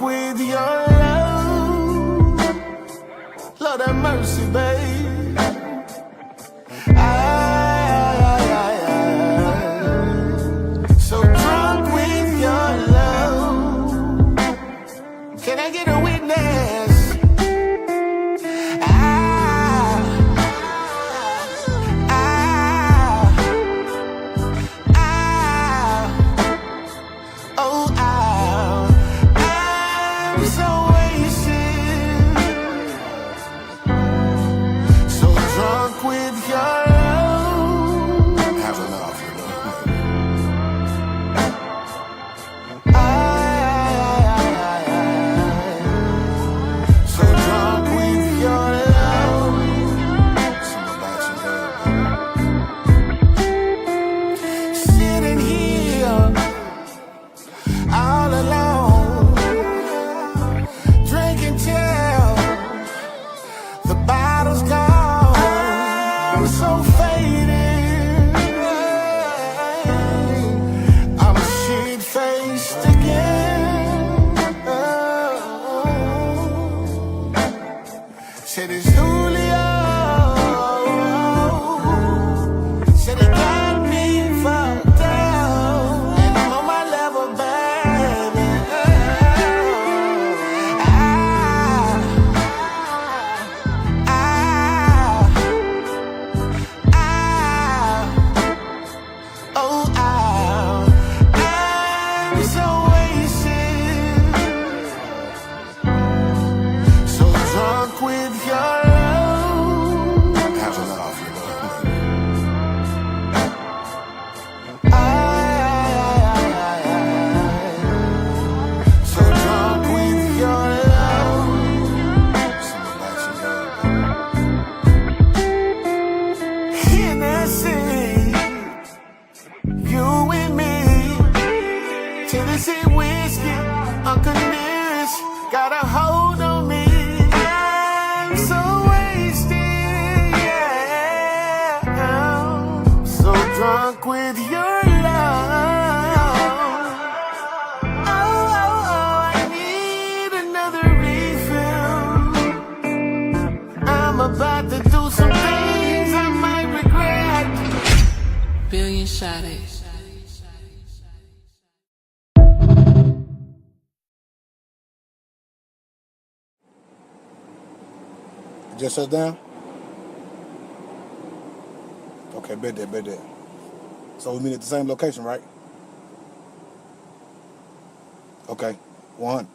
With your love, Lord have mercy, babe. So drunk with your love. Can I get a witness? biscuit, unconvinced, got a hold on me. I'm so wasted, yeah. I'm so drunk with your love. Oh, I need another refill. I'm about to do some things I might regret. Billion Shades. Just shut down? Okay, bet that. So we meet at the same location, right? Okay, 100.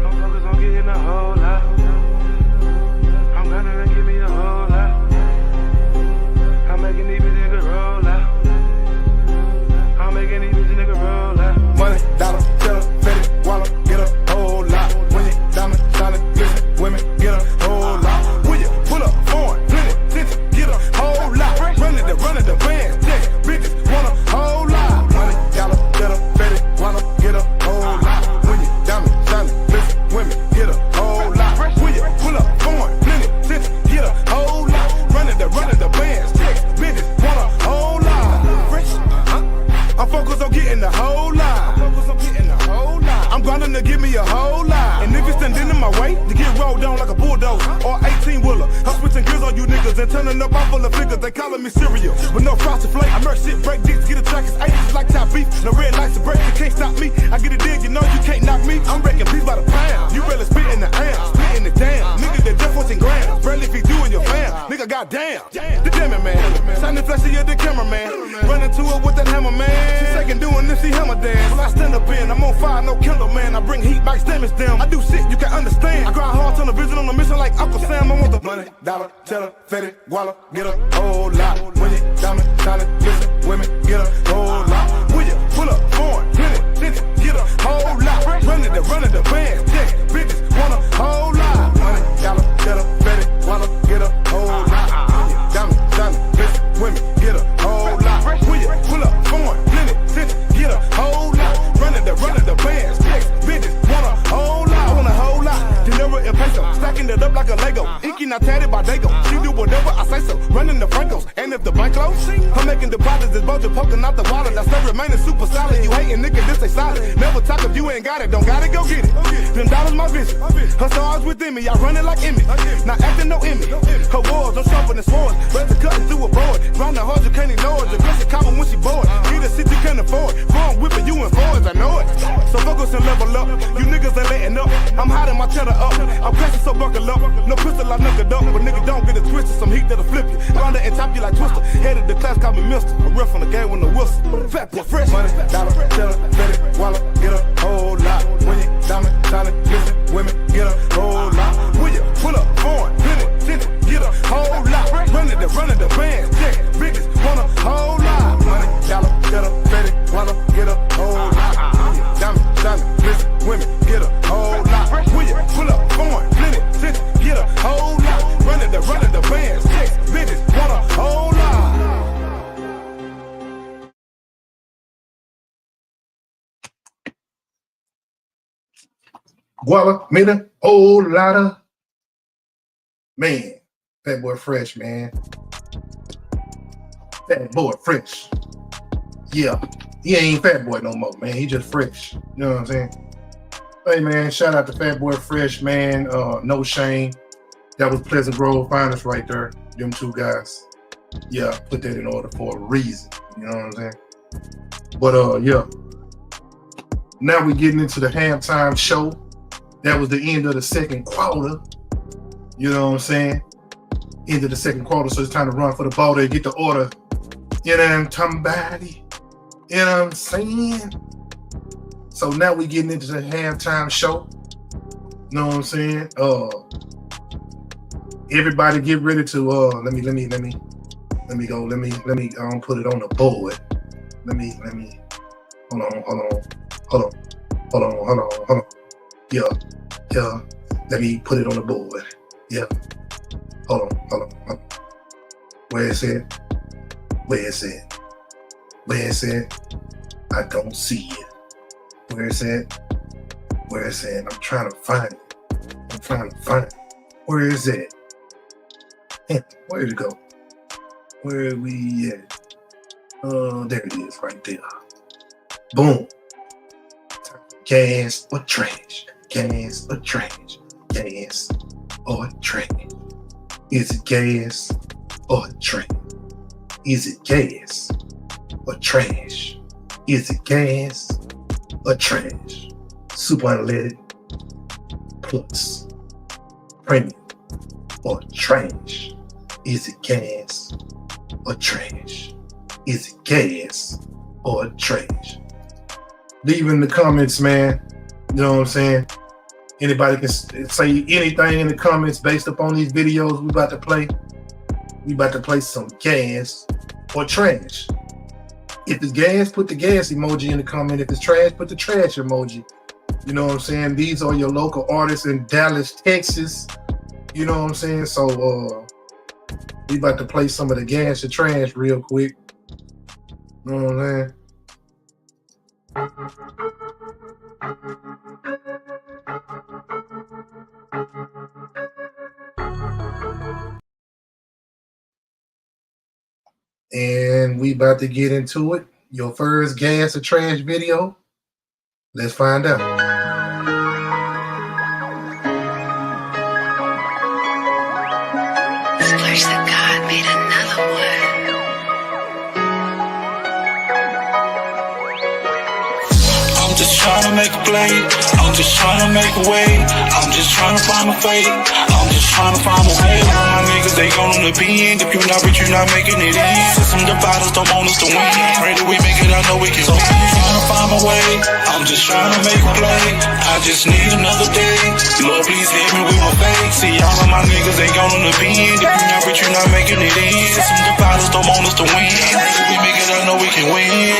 I'm focused on getting a whole lot. I'm gonna give me a whole lot. I'm making these bitches niggas roll out. I'm making these bitches niggas roll out. Money, dollar, cheddar, fetty, wallet, get a whole lot. When you diamond, shining, glisten, women, get a whole lot. When you pull up, foreign, plenty, tinted, get a whole lot. Running the bands, check, bitches, want a whole lot. Money, dollar, cheddar, fetty, wallet, get a whole lot. When you diamond, shining, glisten, women, get a whole lot. When you pull up, foreign, plenty, tinted, get a whole lot. Running the bands, check, bitches, want a whole lot. I'm focused on getting the whole lot. I'm grinding to give me a whole lot. And if it's standing in my way, to get rolled down like a bulldozer or 18-wheeler. I'm switching gears on you niggas and turning up all full of figures. They calling me cereal, but no frosted flake. I merch shit, break dicks, get a track, it's aces like top beef. No red lights to break, you can't stop me. I get it in, you know you can't knock me. I'm wrecking beats by the pound. You really spitting the amp, splitting it down. Niggas that just 14 grams, barely feed you and your fam. Nigga, goddamn, the damn man. Shining flashy of the cameraman. Running to it with that hammer, man. She second doing this, she hammer dance. When I stand up in, I'm on fire, no Kindle, man. I bring heat, bikes, damage them. I do shit you can understand. I grind hard on the vision on a mission like Uncle Sam. I want the money, dollar, cheddar, fetty, guala, get a whole lot. When you diamond, shining, glisten, women, get a whole lot. When you pull up, foreign, plenty, tinted, get a whole lot. Running the bands, check, bitches, want a whole lot. Money, dollar, cheddar, fetty, guala, get a whole lot. When you diamond, shining, glisten, women, get a whole lot. When you pull up, foreign, plenty, tinted, get a whole lot. Running the bands, check, bitches, want a whole lot. I want a whole lot. Dinero and peso, stacking it up like a Lego. Inky not tatted by Dago. She do whatever I say so. Running the Francos, and if the bank close, I'm making deposits. This budget poking out the wallet. I still remaining super solid. You hating nigga, this ain't solid. Never talk if you ain't got it. Don't gotta go get it. Them dollars my vision. Her stars within me. I run it like Emmy. Not acting no Emmy. Her wars, I'm sharpening swords. Better cutting through a board. Grinding hard, you can't ignore it. The bitch is common when she bored. Get a shit you can't afford. Wrong whipping you in Fords, I know it. So focus and level up. You niggas ain't letting up. I'm hiding my cheddar up. I'm pressing so buckle up. No pistol, I knuckled up. But nigga don't get it twisted. Some heat that'll flip you. Grind it and top you like Twister. Headed the class, call me Mister. A riff on the game with no whistle. Fat boy, fresh. Money, dollar, cheddar, fetty, wallet, get a whole lot. When you diamond, shining, glisten, women, get a whole lot. When you pull up, foreign, plenty, tinted, get a whole lot. Running the bands, check, bitches, want a whole lot. Money, dollar, cheddar, fetty, wallet, get a whole lot. Diamond, shining, glisten, women, get a whole lot. When you pull up, foreign, plenty, tinted, get a whole lot. Running the bands, check, bitches, want a whole lot. Guala made a whole lot of, man. Fat boy fresh, man. Fat boy fresh. Yeah, he ain't fat boy no more, man. He just fresh. You know what I'm saying? Hey, man, shout out to Fat Boy Fresh, man. No Shame. That was Pleasant Grove Finest right there. Them two guys. Yeah, put that in order for a reason. You know what I'm saying? But, yeah. Now we're getting into the halftime show. That was the end of the second quarter. You know what I'm saying? End of the second quarter, so it's time to run for the ball to get the order. You know what I'm talking about? You know what I'm saying? So now we getting into the halftime show. You know what I'm saying? Everybody get ready to let me go. Let me put it on the board. Let me hold on. Yeah. Let me put it on the board. Yeah. Hold on. Where is it? Where is it? I don't see it. Where is it? Where is it? I'm trying to find it. I'm trying to find it. Where is it? Where'd it go? Where are we at? There it is, right there. Boom. Gas or trash? Gas or trash? Gas or trash? Is it gas or trash? Is it gas or trash? Is it gas or trash? Super unleaded plus premium or trash? Is it gas or trash? Is it gas or trash? Leave in the comments, man. You know what I'm saying? Anybody can say anything in the comments based upon these videos we about to play. We about to play some gas or trash. If it's gas, put the gas emoji in the comment. If it's trash, put the trash emoji. You know what I'm saying? These are your local artists in Dallas, Texas. You know what I'm saying? So we about to play some of the gas or trash real quick. You know what I'm saying? And we about to get into it. Your first gas or trash video. Let's find out. Splash the God made another one. I'm just trying to make a play. I'm just trying to make a way. I'm just trying to find my fate. I'm just trying to find my way. All my niggas, they gonna be in. If you're not rich, you're not making it in. Some dividers don't want us to win. Pray that we make it, I know we can. So I'm trying to find my way. I'm just trying to make a play. I just need another day. Lord, please hit me with my faith. See, all of my niggas, they gonna be in. If you're not rich, you're not making it in. Some dividers don't want us to win. Pray that we make it, I know we can win.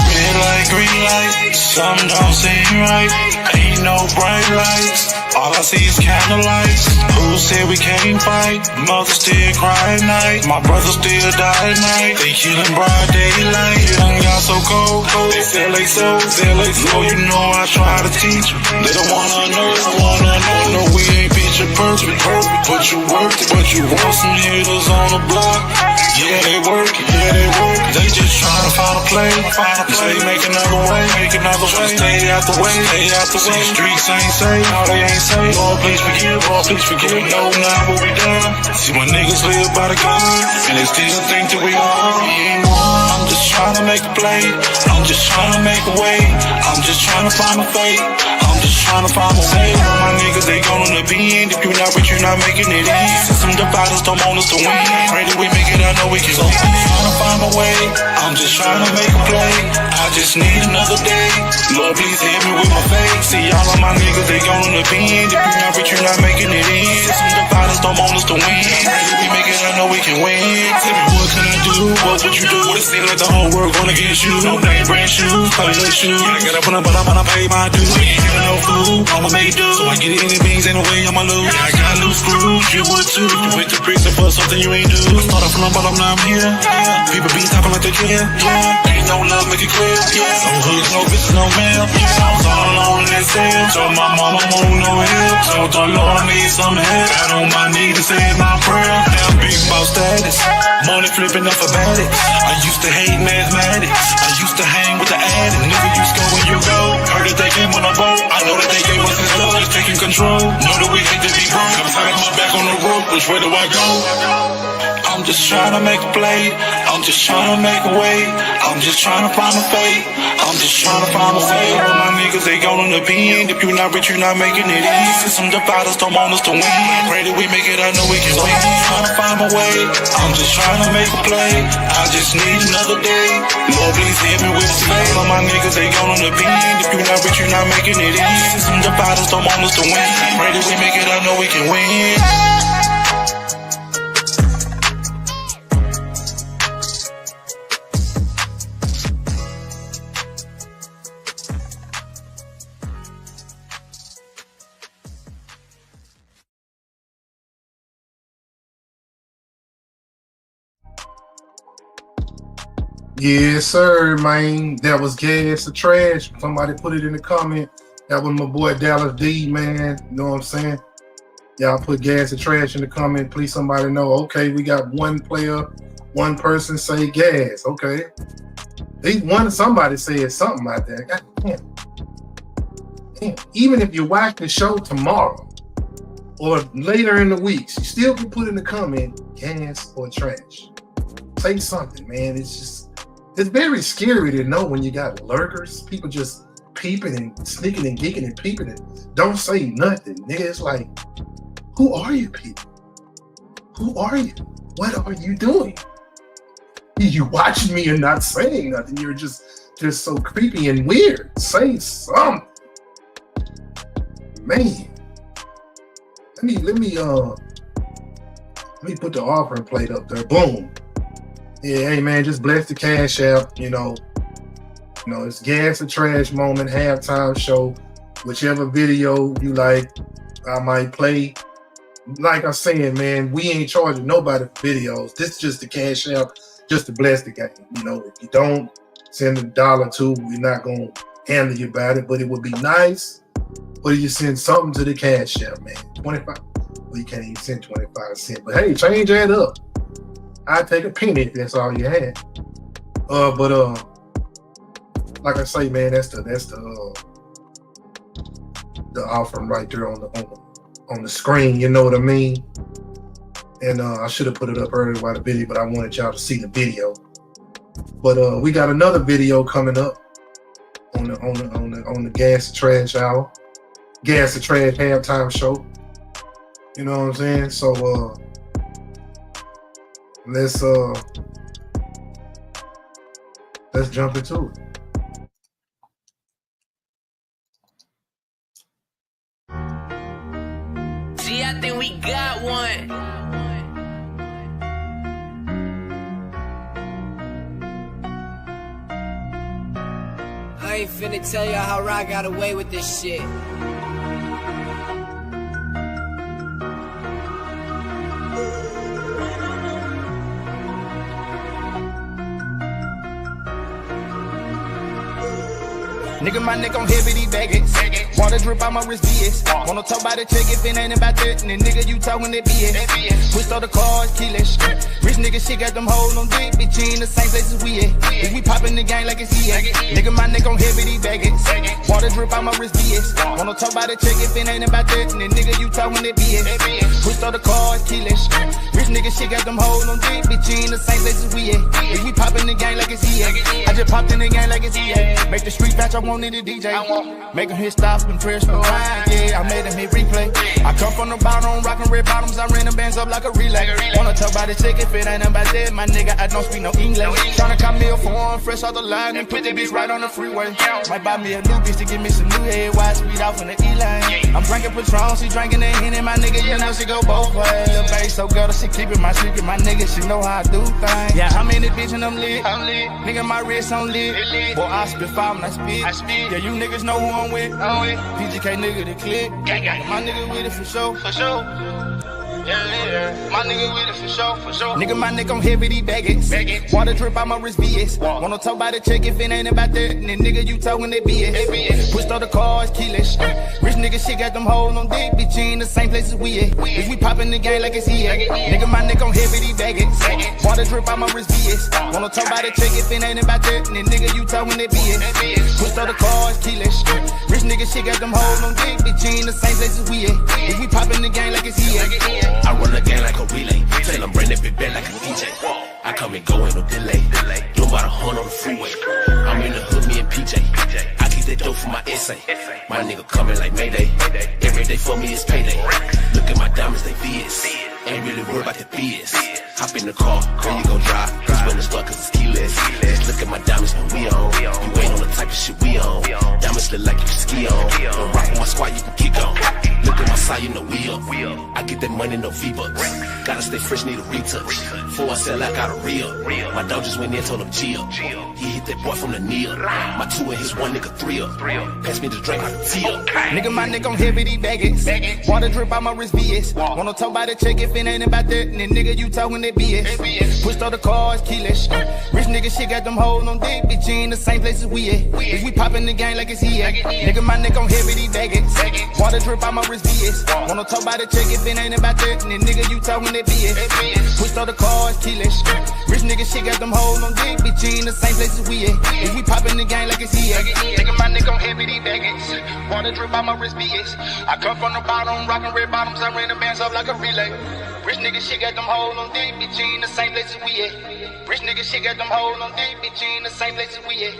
Red light, green light, something don't seem right. Ain't no bright lights, all I see is candlelights. Who said we can't fight? Mother still cry at night, my brother still die at night. They killing broad daylight, young got so cold. They feel like so, you know I try to teach them. They don't wanna know, no, we ain't picture perfect. But you work, but you want some hitters on the block. Yeah, they work, they just trying to find a play. Say make another way, stay out the way. Streets ain't safe, no they ain't safe. Lord please forgive, no now what we done. See my niggas live by the gun, and they still think that we ain't won. I'm just trying to make a play, I'm just trying to make a way. I'm just trying to find my fate, I'm just trying to find my way. All my niggas, they gonna be in. If you're not rich, you're not making it in. Some dividers don't want us to win. Pray that we make it, I know we can. So I'm trying to find my way, I'm just trying to make a play. I just need another day. Lord, please hit me with my faith. See, all of my niggas, they gonna be in. If you're not rich, you're not making it in. Some dividers don't want us to win. Pray that we make it, I know we can win. Tell me what can I do? What would you do? It seems like the whole world going against you. No name brand shoes, color shoes. I get up on but I'm gonna pay my dues. We ain't getting no food, I'ma make do. So I get it in the beans, ain't no way I'ma lose. I got loose screws, you would too. You went to prison for something you ain't do. Start off from the bottom, now I'm here. People be talking like they care. Ain't no love, make it clear. No hoods, no bitches, no mail. I was all alone in that cell. Told my mama won't no help. Told the Lord I need some help. Got on my knees and said my prayer. Now big boss status, money flipping up for bad. I used to hate mathematics. I used to hang with the addict. Nigga, you go when you go. Heard that they came on a boat. I know that they gave us his love. Just taking control. Know that we hate to be broke. I'm tired of my back on the rope. Which way do I go? I'm just trying to make a play. I'm just trying to make a way. I'm just trying to find a fate. I'm just trying to find a way. All my niggas, they gonna be in. If you're not rich, you're not making it in. Some dividers don't want us to win. Pray that we make it, I know we can win. I'm just trying to find my way. I'm just trying to make a play. I just need another day. Lord, please hit me with some faith. All my niggas, they gonna be in. If you're not rich, you're not making it in. Some dividers don't want us to win. Pray that we make it, I know we can win. Yes, sir, man. That was gas or trash. Somebody put it in the comment. That was my boy Dallas D, man. You know what I'm saying? Y'all put gas or trash in the comment. Please somebody know. Okay, we got one player, one person say gas. Okay. Somebody said something out there. God damn. Damn. Even if you watch the show tomorrow or later in the week, you still can put in the comment gas or trash. Say something, man. It's very scary to know when you got lurkers, people just peeping and sneaking and geeking and peeping and don't say nothing. Nigga, it's like, who are you people? Who are you? What are you doing? You watching me and not saying nothing. You're just so creepy and weird. Say something. Man. Let me put the offering plate up there. Boom. Yeah, hey man, just bless the cash app. You know, it's gas or trash moment, halftime show, whichever video you like, I might play. Like I'm saying, man, we ain't charging nobody for videos. This is just the cash app, just to bless the game. You know, if you don't send $1 or $2, we're not gonna handle you about it. But it would be nice, or you send something to the cash app, man. 25. Well, you can't even send 25 cents. But hey, change that up. I'd take a penny if that's all you had. But like I say, man, that's the offering right there on the screen. You know what I mean? And I should have put it up earlier by the video, but I wanted y'all to see the video. But we got another video coming up on the Gas or Trash hour, Gas or Trash halftime show. You know what I'm saying? So let's jump into it. Gee, I think we got one. I ain't finna tell y'all how I got away with this shit. Nigga, my neck on heavy, these baggage. Water drip out my wrist, BS. Wanna talk about the check if it ain't about that. And then nigga, you talking that BS. Pushed all the cars, keyless. Rich nigga shit got them hoes on dick, bitch, in the same places we at. If we poppin' the gang like it's EA. Nigga, my neck on heavy, these baggage. Water drip out my wrist, BS. Wanna talk about the check if it ain't about that. And then nigga, you talking that BS. Pushed all the cars, keyless. Rich nigga shit got them hoes on dick, bitch, in the same places we at. If we poppin' the gang like it's EA. I just popped in the gang like it's EA. Make the street patch, I wanted a DJ. Make him hit stop and press rewind. Yeah, I made him hit replay. I come from the bottom, rockin' red bottoms. I ran the bands up like a relay. Wanna talk about the check if it ain't about that. My nigga, I don't speak no English. Tryna cop me a phone, fresh off the line, and put that bitch right on the freeway. Might buy me a new bitch to give me some new head. Wide speed off in the E-lane. I'm drinking Patron, she drinking that Henny. My nigga, you know she go both ways. Lil' bass so good, she keepin' my secret. My nigga, she know how I do things. Yeah, I'm in this bitch and I'm lit. Nigga, my wrist on lit. Boy, I spit fire when I spit. Yeah, you niggas know who I'm with. PGK nigga the click. My nigga with it for sure. Yeah. My nigga with it for sure. Nigga, my neck on heavy, these baggage. Water drip out my wrist, BS. Wanna talk about the check if it ain't about that. And then nigga, you talking that BS. Pushed all the cars, keyless. Rich nigga shit got them hoes on dick, bitch, in the same places we at. If we poppin' the gang like it's EA. Nigga, my neck on heavy, these baggage. Water drip out my wrist, BS. Wanna talk about the check if it ain't about that. And then nigga, you talking that BS. Pushed all the cars, keyless. Rich nigga shit got them hoes on dick, bitch, in the same places we at. If we poppin' the gang like it's EA. I run the game like a relay. Tell them bring that bitch back like a DJ. I come and go in no delay. Do about 100 on the freeway. I'm in the hood, me and PJ. I keep that dope for my essay. My nigga coming like Mayday. Every day for me is payday. Look at my diamonds, they VS. Ain't really worried about the BS. Hop in the car, where you gon' drive? Cause when it's stuck, cause it's keyless. Just look at my diamonds when we on. You ain't on the type of shit we on. Diamonds look like you can ski on. Don't rock with my squad, you can kick on. Look at my how you know we up. I get that money, no V-Bucks. Gotta stay fresh, need a retouch. Before I sell, I got a real. My dog just went in, told him chill. He hit that boy from the knee up. My 2 and his 1 nigga 3 up. Pass me the drink, I can tee up. Nigga, my neck on heavy, these baggage. Water drip out my wrist, BS. Wanna talk about the check if it ain't about that. And then nigga, you talking that BS. Pushed all the cars, keyless. Rich nigga shit got them hoes on dick, bitch. You in the same place as we at. If we poppin' the gang like it's he at. Nigga, my neck on heavy, these baggage. Water drip out my wrist, BS. Wanna talk about the check if it ain't about that. And then nigga, you talking that BS. Pushed all the cars, keyless. Rich nigga shit got them hoes on dick, bitch. You in the same place as we at. If we poppin' the gang like it's he at. Nigga, my neck on heavy, these baggage. Water drip out my wrist, BS. I come from the bottom, rockin' red bottoms. I ran the bands up like a relay. Rich nigga shit got them hoes on dick, bitch. You in the same place as we at. Rich nigga shit got them hoes on dick, bitch. You in the same place as we at.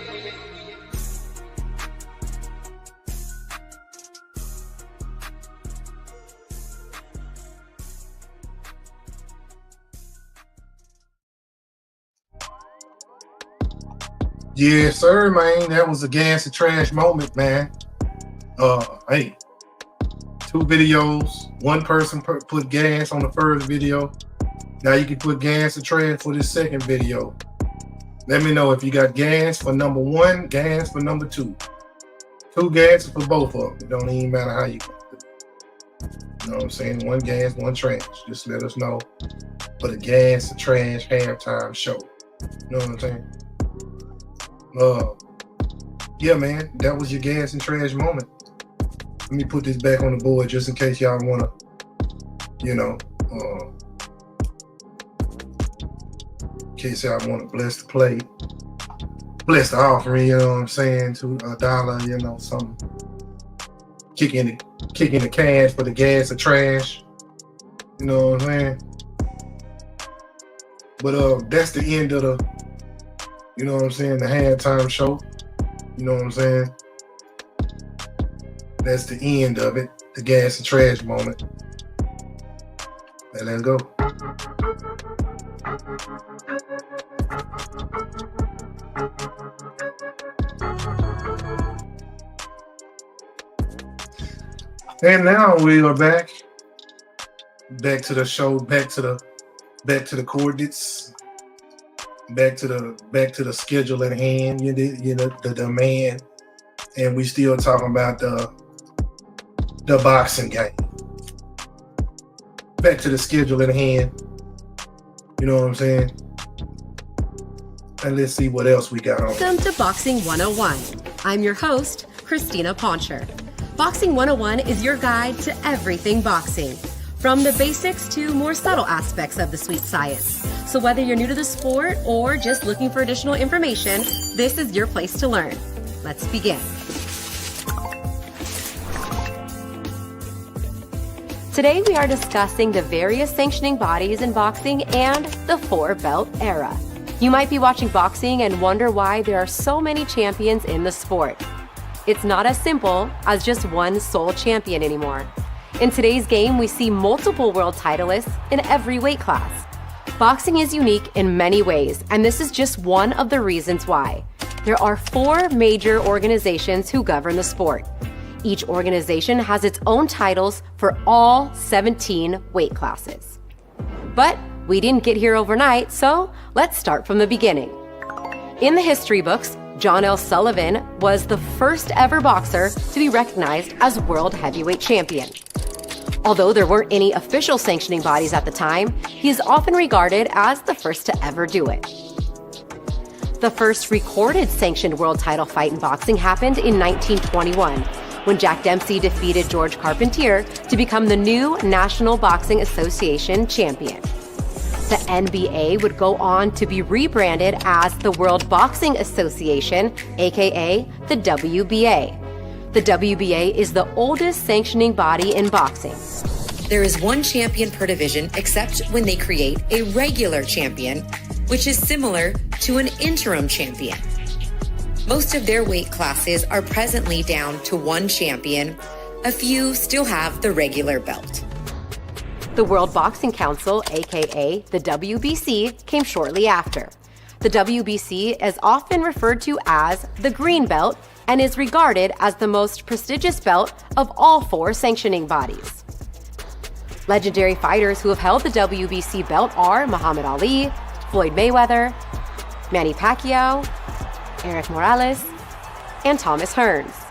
Yeah, sir, man. That was a gas and trash moment, man. Hey, 2 videos. One person put gas on the first video. Now you can put gas and trash for this second video. Let me know if you got gas for number 1, gas for number 2. 2 gas for both of them. It don't even matter how you do it. You know what I'm saying? 1 gas, 1 trash. Just let us know for the gas and trash halftime show. You know what I'm saying? Yeah, man, that was your gas and trash moment. Let me put this back on the board just in case y'all wanna, you know, in case y'all wanna bless the plate, bless the offering, you know what I'm saying, to $1, you know, something. Kicking the cash for the gas and trash. You know what I'm saying? But that's the end of the, you know what I'm saying, the halftime show. You know what I'm saying? That's the end of it, the gas and trash moment. Now let's go. And now we are back to the show, back to the coordinates. Back to the schedule at hand, you know, the demand, and we still talking about the boxing game. Back to the schedule at hand, you know what I'm saying? And let's see what else we got on. Welcome to Boxing 101. I'm your host, Christina Poncher. Boxing 101 is your guide to everything boxing, from the basics to more subtle aspects of the sweet science. So whether you're new to the sport or just looking for additional information, this is your place to learn. Let's begin. Today we are discussing the various sanctioning bodies in boxing and the 4-belt era. You might be watching boxing and wonder why there are so many champions in the sport. It's not as simple as just one sole champion anymore. In today's game, we see multiple world titleists in every weight class. Boxing is unique in many ways, and this is just one of the reasons why. There are 4 major organizations who govern the sport. Each organization has its own titles for all 17 weight classes. But we didn't get here overnight, so let's start from the beginning. In the history books, John L. Sullivan was the first ever boxer to be recognized as world heavyweight champion. Although there weren't any official sanctioning bodies at the time, he is often regarded as the first to ever do it. The first recorded sanctioned world title fight in boxing happened in 1921, when Jack Dempsey defeated George Carpentier to become the new National Boxing Association champion. The NBA would go on to be rebranded as the World Boxing Association, aka the WBA. The WBA is the oldest sanctioning body in boxing. There is one champion per division except when they create a regular champion, which is similar to an interim champion. Most of their weight classes are presently down to one champion. A few still have the regular belt. The World Boxing Council, aka the WBC, came shortly after. The WBC is often referred to as the green belt and is regarded as the most prestigious belt of all 4 sanctioning bodies. Legendary fighters who have held the WBC belt are Muhammad Ali, Floyd Mayweather, Manny Pacquiao, Eric Morales, and Thomas Hearns.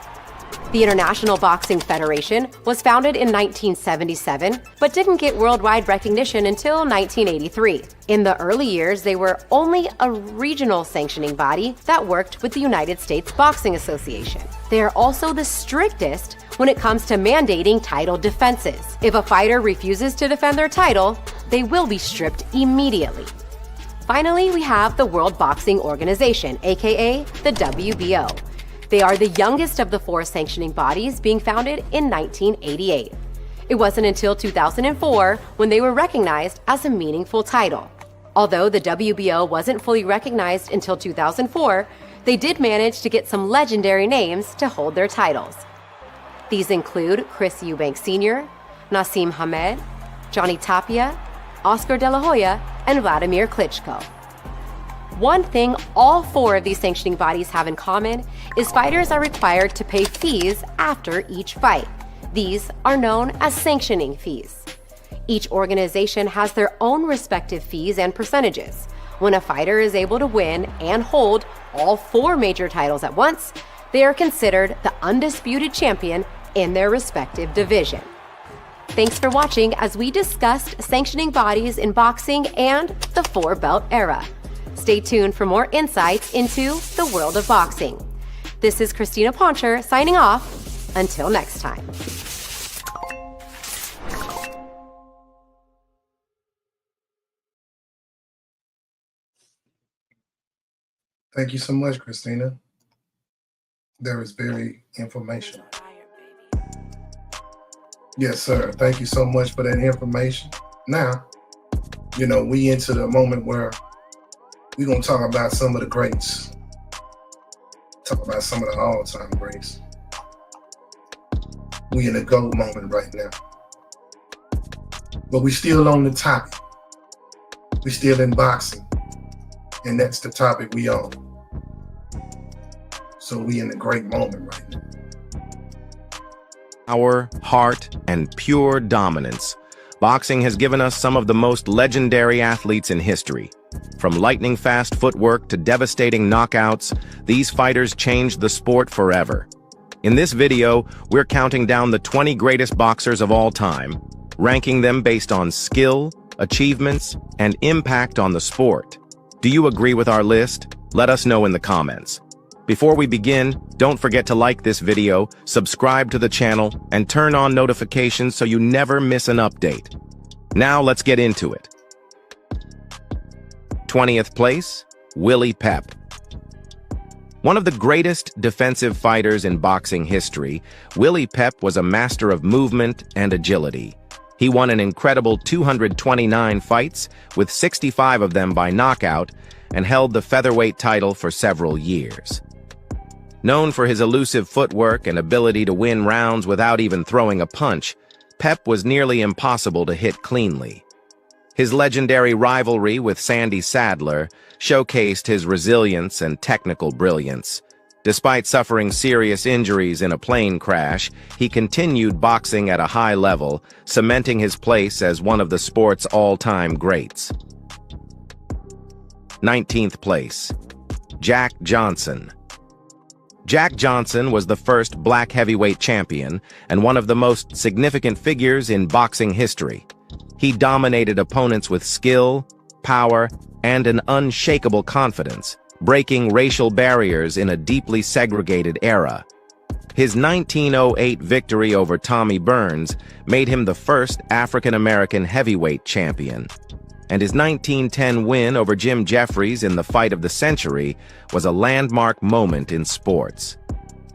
The International Boxing Federation was founded in 1977, but didn't get worldwide recognition until 1983. In the early years, they were only a regional sanctioning body that worked with the United States Boxing Association. They are also the strictest when it comes to mandating title defenses. If a fighter refuses to defend their title, they will be stripped immediately. Finally, we have the World Boxing Organization, aka the WBO. They are the youngest of the 4 sanctioning bodies, being founded in 1988. It wasn't until 2004 when they were recognized as a meaningful title. Although the WBO wasn't fully recognized until 2004, they did manage to get some legendary names to hold their titles. These include Chris Eubank Sr., Nassim Hamed, Johnny Tapia, Oscar De La Hoya, and Vladimir Klitschko. One thing all 4 of these sanctioning bodies have in common is fighters are required to pay fees after each fight. These are known as sanctioning fees. Each organization has their own respective fees and percentages. When a fighter is able to win and hold all 4 major titles at once, they are considered the undisputed champion in their respective division. Thanks for watching as we discussed sanctioning bodies in boxing and the 4-belt era. Stay tuned for more insights into the world of boxing. This is Christina Poncher signing off. Until next time. Thank you so much, Christina. That was very informational. Yes, sir. Thank you so much for that information. Now, we into the moment where we're going to talk about some of the greats. Talk about some of the all-time greats. We in a GOAT moment right now. But we still on the topic. We still in boxing. And that's the topic we on. So we in a great moment right now. Power, heart, and pure dominance. Boxing has given us some of the most legendary athletes in history. From lightning-fast footwork to devastating knockouts, these fighters changed the sport forever. In this video, we're counting down the 20 greatest boxers of all time, ranking them based on skill, achievements, and impact on the sport. Do you agree with our list? Let us know in the comments. Before we begin, don't forget to like this video, subscribe to the channel, and turn on notifications so you never miss an update. Now let's get into it. 20th place, Willie Pep. One of the greatest defensive fighters in boxing history, Willie Pep was a master of movement and agility. He won an incredible 229 fights, with 65 of them by knockout, and held the featherweight title for several years. Known for his elusive footwork and ability to win rounds without even throwing a punch, Pep was nearly impossible to hit cleanly. His legendary rivalry with Sandy Sadler showcased his resilience and technical brilliance. Despite suffering serious injuries in a plane crash, he continued boxing at a high level, cementing his place as one of the sport's all-time greats. 19th place, Jack Johnson. Jack Johnson was the first black heavyweight champion and one of the most significant figures in boxing history. He dominated opponents with skill, power, and an unshakable confidence, breaking racial barriers in a deeply segregated era. His 1908 victory over Tommy Burns made him the first African-American heavyweight champion, and his 1910 win over Jim Jeffries in the fight of the century was a landmark moment in sports.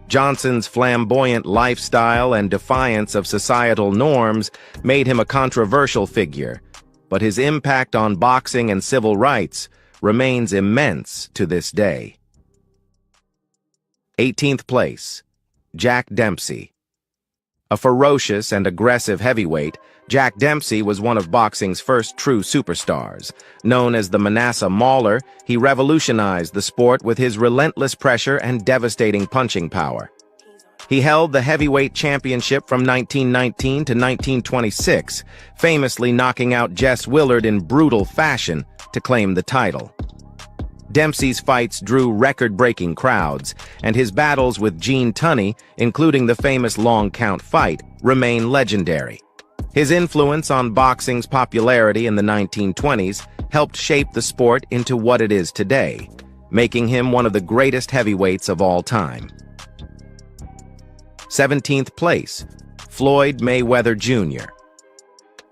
Johnson's flamboyant lifestyle and defiance of societal norms made him a controversial figure, but his impact on boxing and civil rights remains immense to this day. 18th place, Jack Dempsey. A ferocious and aggressive heavyweight, Jack Dempsey was one of boxing's first true superstars. Known as the Manasseh Mauler, he revolutionized the sport with his relentless pressure and devastating punching power. He held the heavyweight championship from 1919 to 1926, famously knocking out Jess Willard in brutal fashion to claim the title. Dempsey's fights drew record-breaking crowds, and his battles with Gene Tunney, including the famous long count fight, remain legendary. His influence on boxing's popularity in the 1920s helped shape the sport into what it is today, making him one of the greatest heavyweights of all time. 17th place, Floyd Mayweather Jr.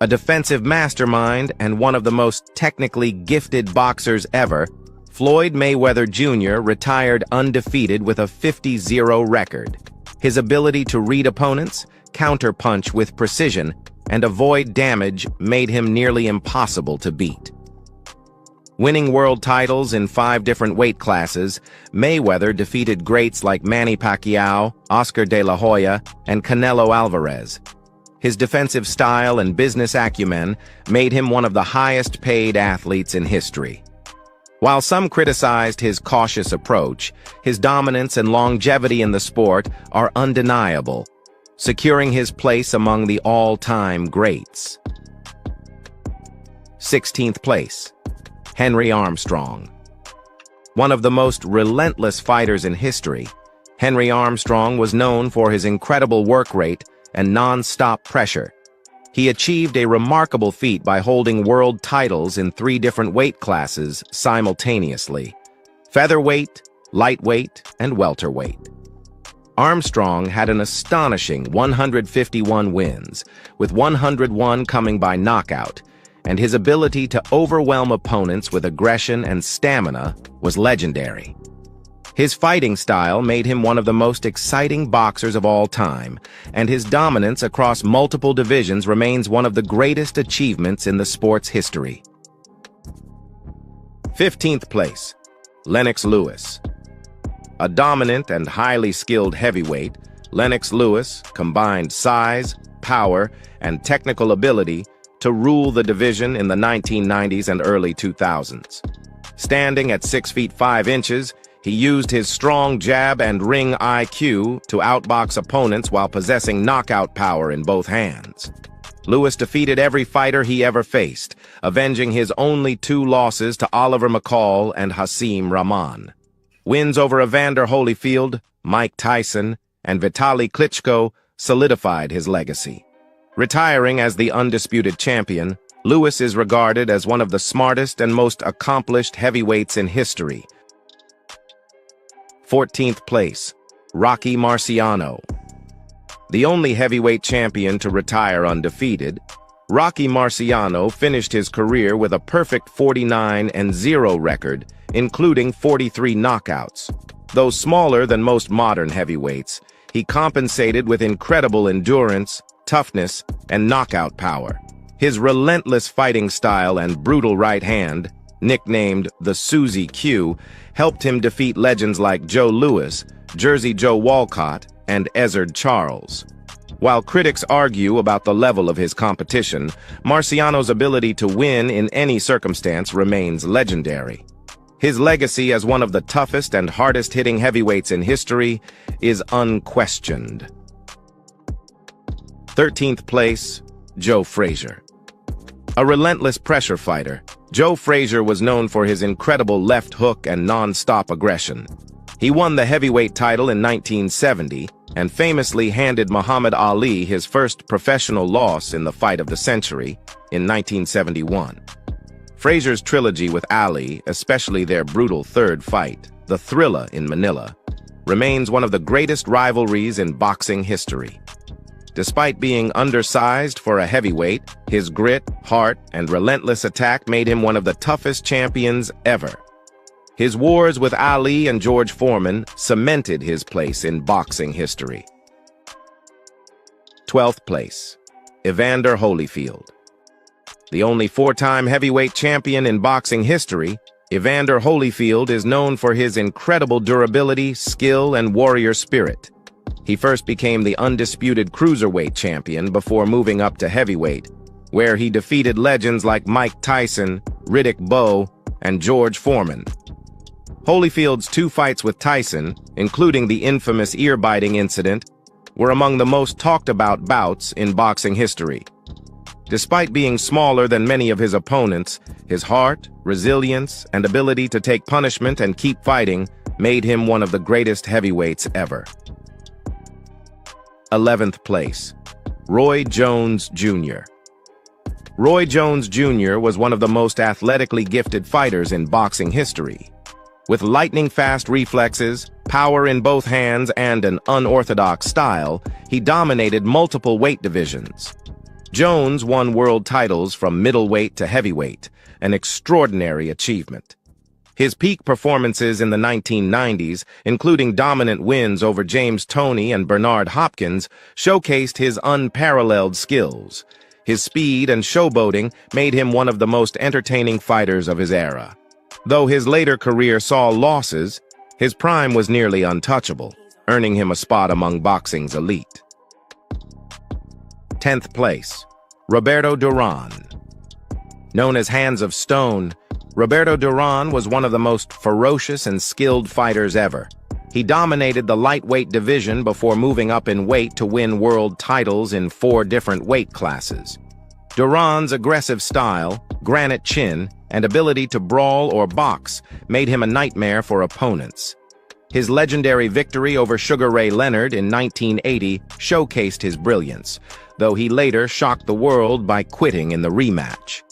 A defensive mastermind and one of the most technically gifted boxers ever, Floyd Mayweather Jr. retired undefeated with a 50-0 record. His ability to read opponents, counterpunch with precision, and avoid damage made him nearly impossible to beat. Winning world titles in 5 different weight classes, Mayweather defeated greats like Manny Pacquiao, Oscar de la Hoya, and Canelo Álvarez. His defensive style and business acumen made him one of the highest-paid athletes in history. While some criticized his cautious approach, his dominance and longevity in the sport are undeniable, securing his place among the all-time greats. 16th place, Henry Armstrong. One of the most relentless fighters in history, Henry Armstrong was known for his incredible work rate and non-stop pressure. He achieved a remarkable feat by holding world titles in 3 different weight classes simultaneously: featherweight, lightweight, and welterweight. Armstrong had an astonishing 151 wins, with 101 coming by knockout, and his ability to overwhelm opponents with aggression and stamina was legendary. His fighting style made him one of the most exciting boxers of all time, and his dominance across multiple divisions remains one of the greatest achievements in the sport's history. 15th place, Lennox Lewis. A dominant and highly skilled heavyweight, Lennox Lewis combined size, power, and technical ability to rule the division in the 1990s and early 2000s. Standing at 6 feet 5 inches, he used his strong jab and ring IQ to outbox opponents while possessing knockout power in both hands. Lewis defeated every fighter he ever faced, avenging his only 2 losses to Oliver McCall and Hasim Rahman. Wins over Evander Holyfield, Mike Tyson, and Vitaly Klitschko solidified his legacy. Retiring as the undisputed champion, Lewis is regarded as one of the smartest and most accomplished heavyweights in history. 14th place, Rocky Marciano. The only heavyweight champion to retire undefeated, Rocky Marciano finished his career with a perfect 49-0 record, including 43 knockouts. Though smaller than most modern heavyweights, he compensated with incredible endurance, toughness, and knockout power. His relentless fighting style and brutal right hand, nicknamed the Susie Q, helped him defeat legends like Joe Louis, Jersey Joe Walcott, and Ezzard Charles. While critics argue about the level of his competition, Marciano's ability to win in any circumstance remains legendary. His legacy as one of the toughest and hardest-hitting heavyweights in history is unquestioned. 13th place, Joe Frazier. A relentless pressure fighter, Joe Frazier was known for his incredible left hook and non-stop aggression. He won the heavyweight title in 1970 and famously handed Muhammad Ali his first professional loss in the fight of the century in 1971. Frazier's trilogy with Ali, especially their brutal third fight, the Thriller in Manila, remains one of the greatest rivalries in boxing history. Despite being undersized for a heavyweight, his grit, heart, and relentless attack made him one of the toughest champions ever. His wars with Ali and George Foreman cemented his place in boxing history. 12th place, Evander Holyfield. The only 4-time heavyweight champion in boxing history, Evander Holyfield is known for his incredible durability, skill, and warrior spirit. He first became the undisputed cruiserweight champion before moving up to heavyweight, where he defeated legends like Mike Tyson, Riddick Bowe, and George Foreman. Holyfield's 2 fights with Tyson, including the infamous ear-biting incident, were among the most talked about bouts in boxing history. Despite being smaller than many of his opponents, his heart, resilience, and ability to take punishment and keep fighting made him one of the greatest heavyweights ever. 11th place, Roy Jones Jr. Roy Jones Jr. was one of the most athletically gifted fighters in boxing history. With lightning-fast reflexes, power in both hands, and an unorthodox style, he dominated multiple weight divisions. Jones won world titles from middleweight to heavyweight, an extraordinary achievement. His peak performances in the 1990s, including dominant wins over James Toney and Bernard Hopkins, showcased his unparalleled skills. His speed and showboating made him one of the most entertaining fighters of his era. Though his later career saw losses, his prime was nearly untouchable, earning him a spot among boxing's elite. 10th place, Roberto Duran. Known as Hands of Stone, Roberto Duran was one of the most ferocious and skilled fighters ever. He dominated the lightweight division before moving up in weight to win world titles in 4 different weight classes. Duran's aggressive style, granite chin, and ability to brawl or box made him a nightmare for opponents. His legendary victory over Sugar Ray Leonard in 1980 showcased his brilliance, though he later shocked the world by quitting in the rematch.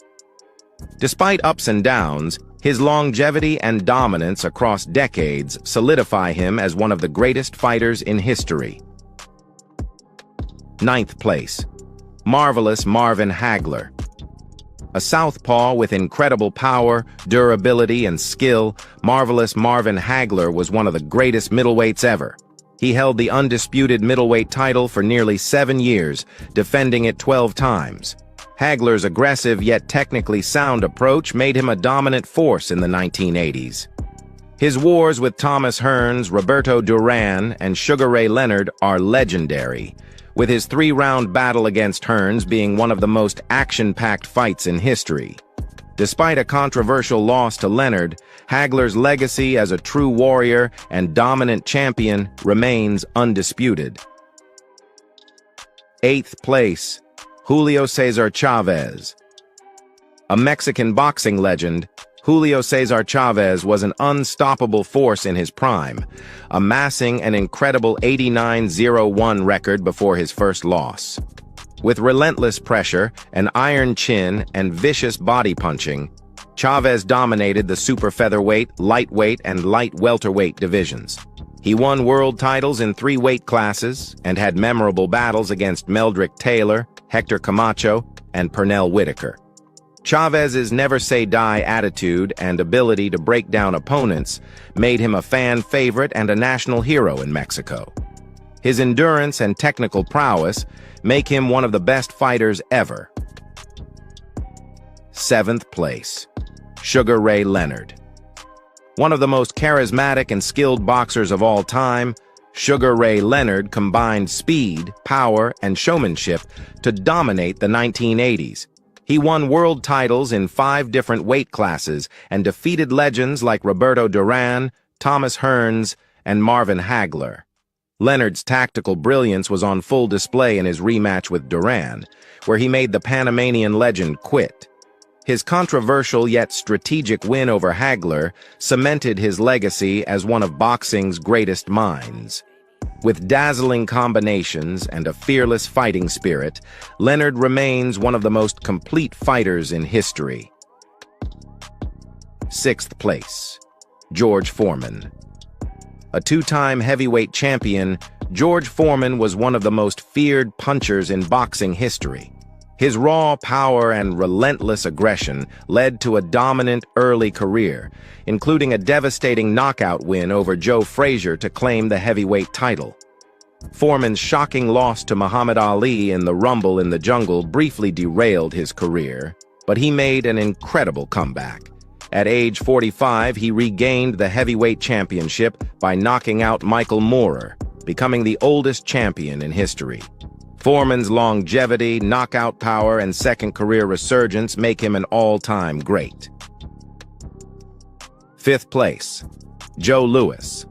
Despite ups and downs, his longevity and dominance across decades solidify him as one of the greatest fighters in history. 9th place, Marvelous Marvin Hagler. A southpaw with incredible power, durability, and skill, Marvelous Marvin Hagler was one of the greatest middleweights ever. He held the undisputed middleweight title for nearly 7 years, defending it 12 times. Hagler's aggressive yet technically sound approach made him a dominant force in the 1980s. His wars with Thomas Hearns, Roberto Duran, and Sugar Ray Leonard are legendary, with his 3-round battle against Hearns being one of the most action-packed fights in history. Despite a controversial loss to Leonard, Hagler's legacy as a true warrior and dominant champion remains undisputed. 8th place, Julio Cesar Chavez. A Mexican boxing legend, Julio Cesar Chavez was an unstoppable force in his prime, amassing an incredible 89-0-1 record before his first loss. With relentless pressure, an iron chin, and vicious body punching, Chavez dominated the super featherweight, lightweight, and light welterweight divisions. He won world titles in 3 weight classes and had memorable battles against Meldrick Taylor, Hector Camacho, and Pernell Whitaker. Chavez's never-say-die attitude and ability to break down opponents made him a fan favorite and a national hero in Mexico. His endurance and technical prowess make him one of the best fighters ever. 7th place, Sugar Ray Leonard. One of the most charismatic and skilled boxers of all time, Sugar Ray Leonard combined speed, power, and showmanship to dominate the 1980s. He won world titles in 5 different weight classes and defeated legends like Roberto Duran, Thomas Hearns, and Marvin Hagler. Leonard's tactical brilliance was on full display in his rematch with Duran, where he made the Panamanian legend quit. His controversial yet strategic win over Hagler cemented his legacy as one of boxing's greatest minds. With dazzling combinations and a fearless fighting spirit, Leonard remains one of the most complete fighters in history. 6th place, George Foreman. A 2-time heavyweight champion, George Foreman was one of the most feared punchers in boxing history. His raw power and relentless aggression led to a dominant early career, including a devastating knockout win over Joe Frazier to claim the heavyweight title. Foreman's shocking loss to Muhammad Ali in the Rumble in the Jungle briefly derailed his career, but he made an incredible comeback. At age 45, he regained the heavyweight championship by knocking out Michael Moorer, becoming the oldest champion in history. Foreman's longevity, knockout power, and second career resurgence make him an all-time great. 5th place, Joe Louis.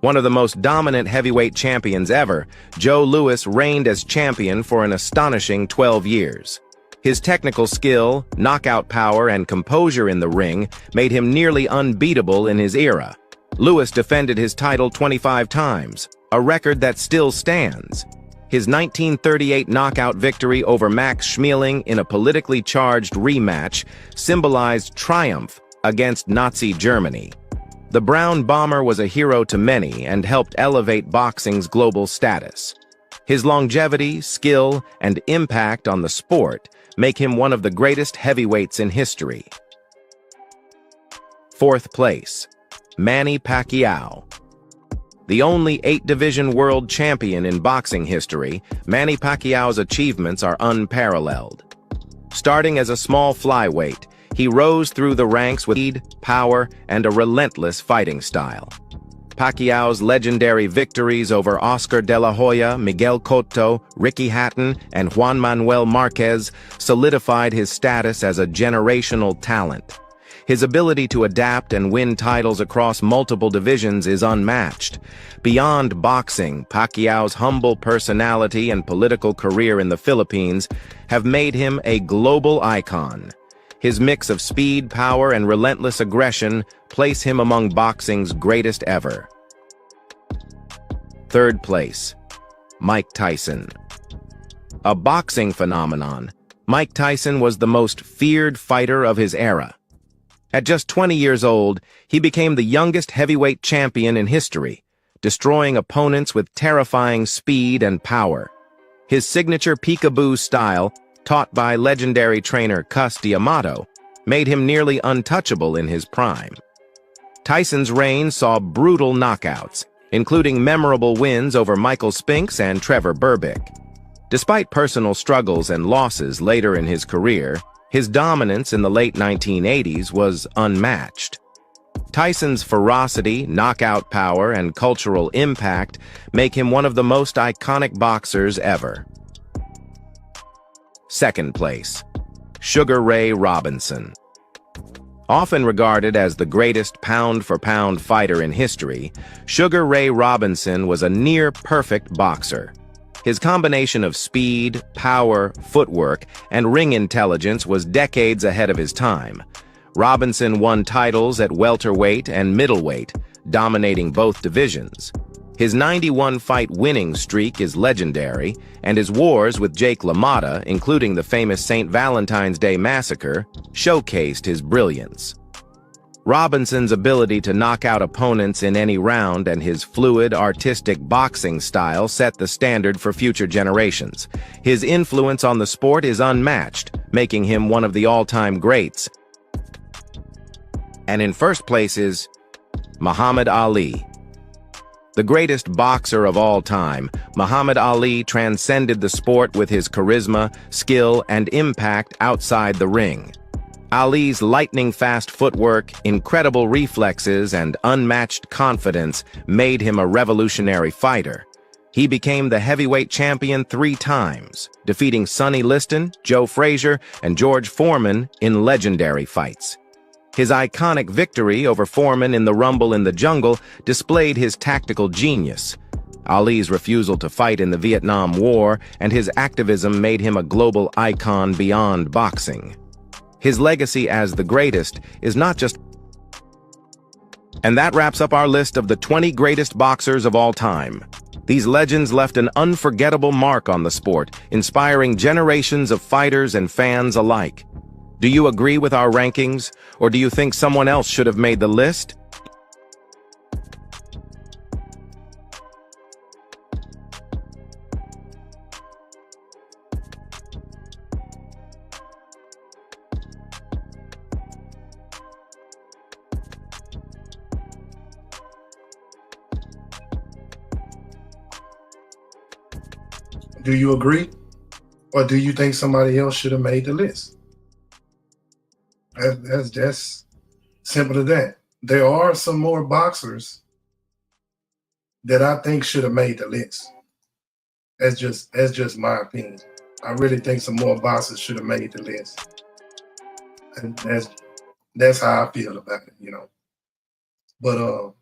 One of the most dominant heavyweight champions ever, Joe Louis reigned as champion for an astonishing 12 years. His technical skill, knockout power, and composure in the ring made him nearly unbeatable in his era. Louis defended his title 25 times, a record that still stands. His 1938 knockout victory over Max Schmeling in a politically charged rematch symbolized triumph against Nazi Germany. The Brown Bomber was a hero to many and helped elevate boxing's global status. His longevity, skill, and impact on the sport make him one of the greatest heavyweights in history. Fourth place, Manny Pacquiao. The only 8-division world champion in boxing history, Manny Pacquiao's achievements are unparalleled. Starting as a small flyweight, he rose through the ranks with speed, power, and a relentless fighting style. Pacquiao's legendary victories over Oscar De La Hoya, Miguel Cotto, Ricky Hatton, and Juan Manuel Marquez solidified his status as a generational talent. His ability to adapt and win titles across multiple divisions is unmatched. Beyond boxing, Pacquiao's humble personality and political career in the Philippines have made him a global icon. His mix of speed, power, and relentless aggression place him among boxing's greatest ever. Third place, Mike Tyson. A boxing phenomenon, Mike Tyson was the most feared fighter of his era. At just 20 years old, he became the youngest heavyweight champion in history, destroying opponents with terrifying speed and power. His signature peekaboo style, taught by legendary trainer Cus D'Amato, made him nearly untouchable in his prime. Tyson's reign saw brutal knockouts, including memorable wins over Michael Spinks and Trevor Berbick. Despite personal struggles and losses later in his career, his dominance in the late 1980s was unmatched. Tyson's ferocity, knockout power, and cultural impact make him one of the most iconic boxers ever. Second place, Sugar Ray Robinson. Often regarded as the greatest pound-for-pound fighter in history, Sugar Ray Robinson was a near-perfect boxer. His combination of speed, power, footwork, and ring intelligence was decades ahead of his time. Robinson won titles at welterweight and middleweight, dominating both divisions. His 91-fight winning streak is legendary, and his wars with Jake LaMotta, including the famous St. Valentine's Day Massacre, showcased his brilliance. Robinson's ability to knock out opponents in any round and his fluid, artistic boxing style set the standard for future generations. His influence on the sport is unmatched, making him one of the all-time greats. And in first place is Muhammad Ali. The greatest boxer of all time, Muhammad Ali transcended the sport with his charisma, skill, and impact outside the ring. Ali's lightning-fast footwork, incredible reflexes, and unmatched confidence made him a revolutionary fighter. He became the heavyweight champion 3 times, defeating Sonny Liston, Joe Frazier, and George Foreman in legendary fights. His iconic victory over Foreman in the Rumble in the Jungle displayed his tactical genius. Ali's refusal to fight in the Vietnam War and his activism made him a global icon beyond boxing. His legacy as the greatest is not just... And that wraps up our list of the 20 greatest boxers of all time. These legends left an unforgettable mark on the sport, inspiring generations of fighters and fans alike. Do you agree with our rankings, or do you think someone else should have made the list? Do you agree? Or do you think somebody else should have made the list? That's simple as that. There are some more boxers that I think should have made the list. That's just my opinion. I really think some more boxers should have made the list. And that's how I feel about it, you know. But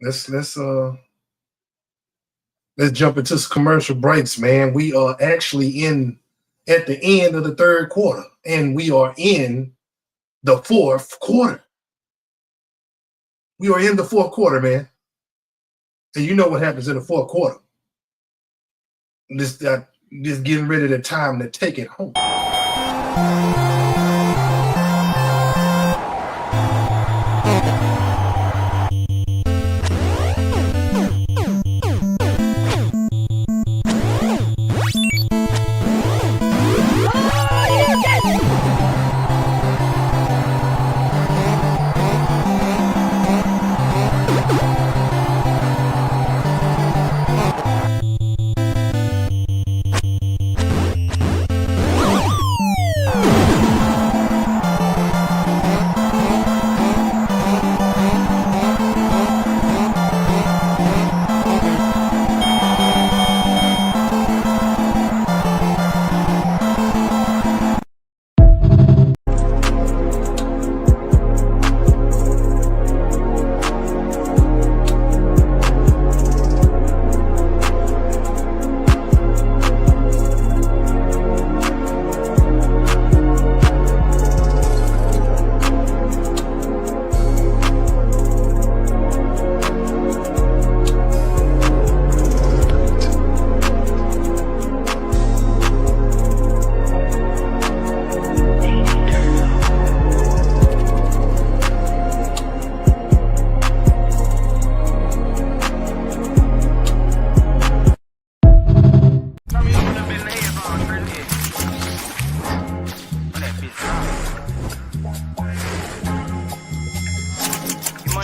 let's jump into some commercial breaks, man. We are actually at the end of the third quarter, and we are in the fourth quarter. We are in the fourth quarter, man. And you know what happens in the fourth quarter. Just getting ready to time to take it home.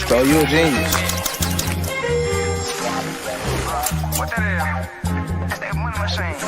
Bro, you a genius. What that is? That's that money machine.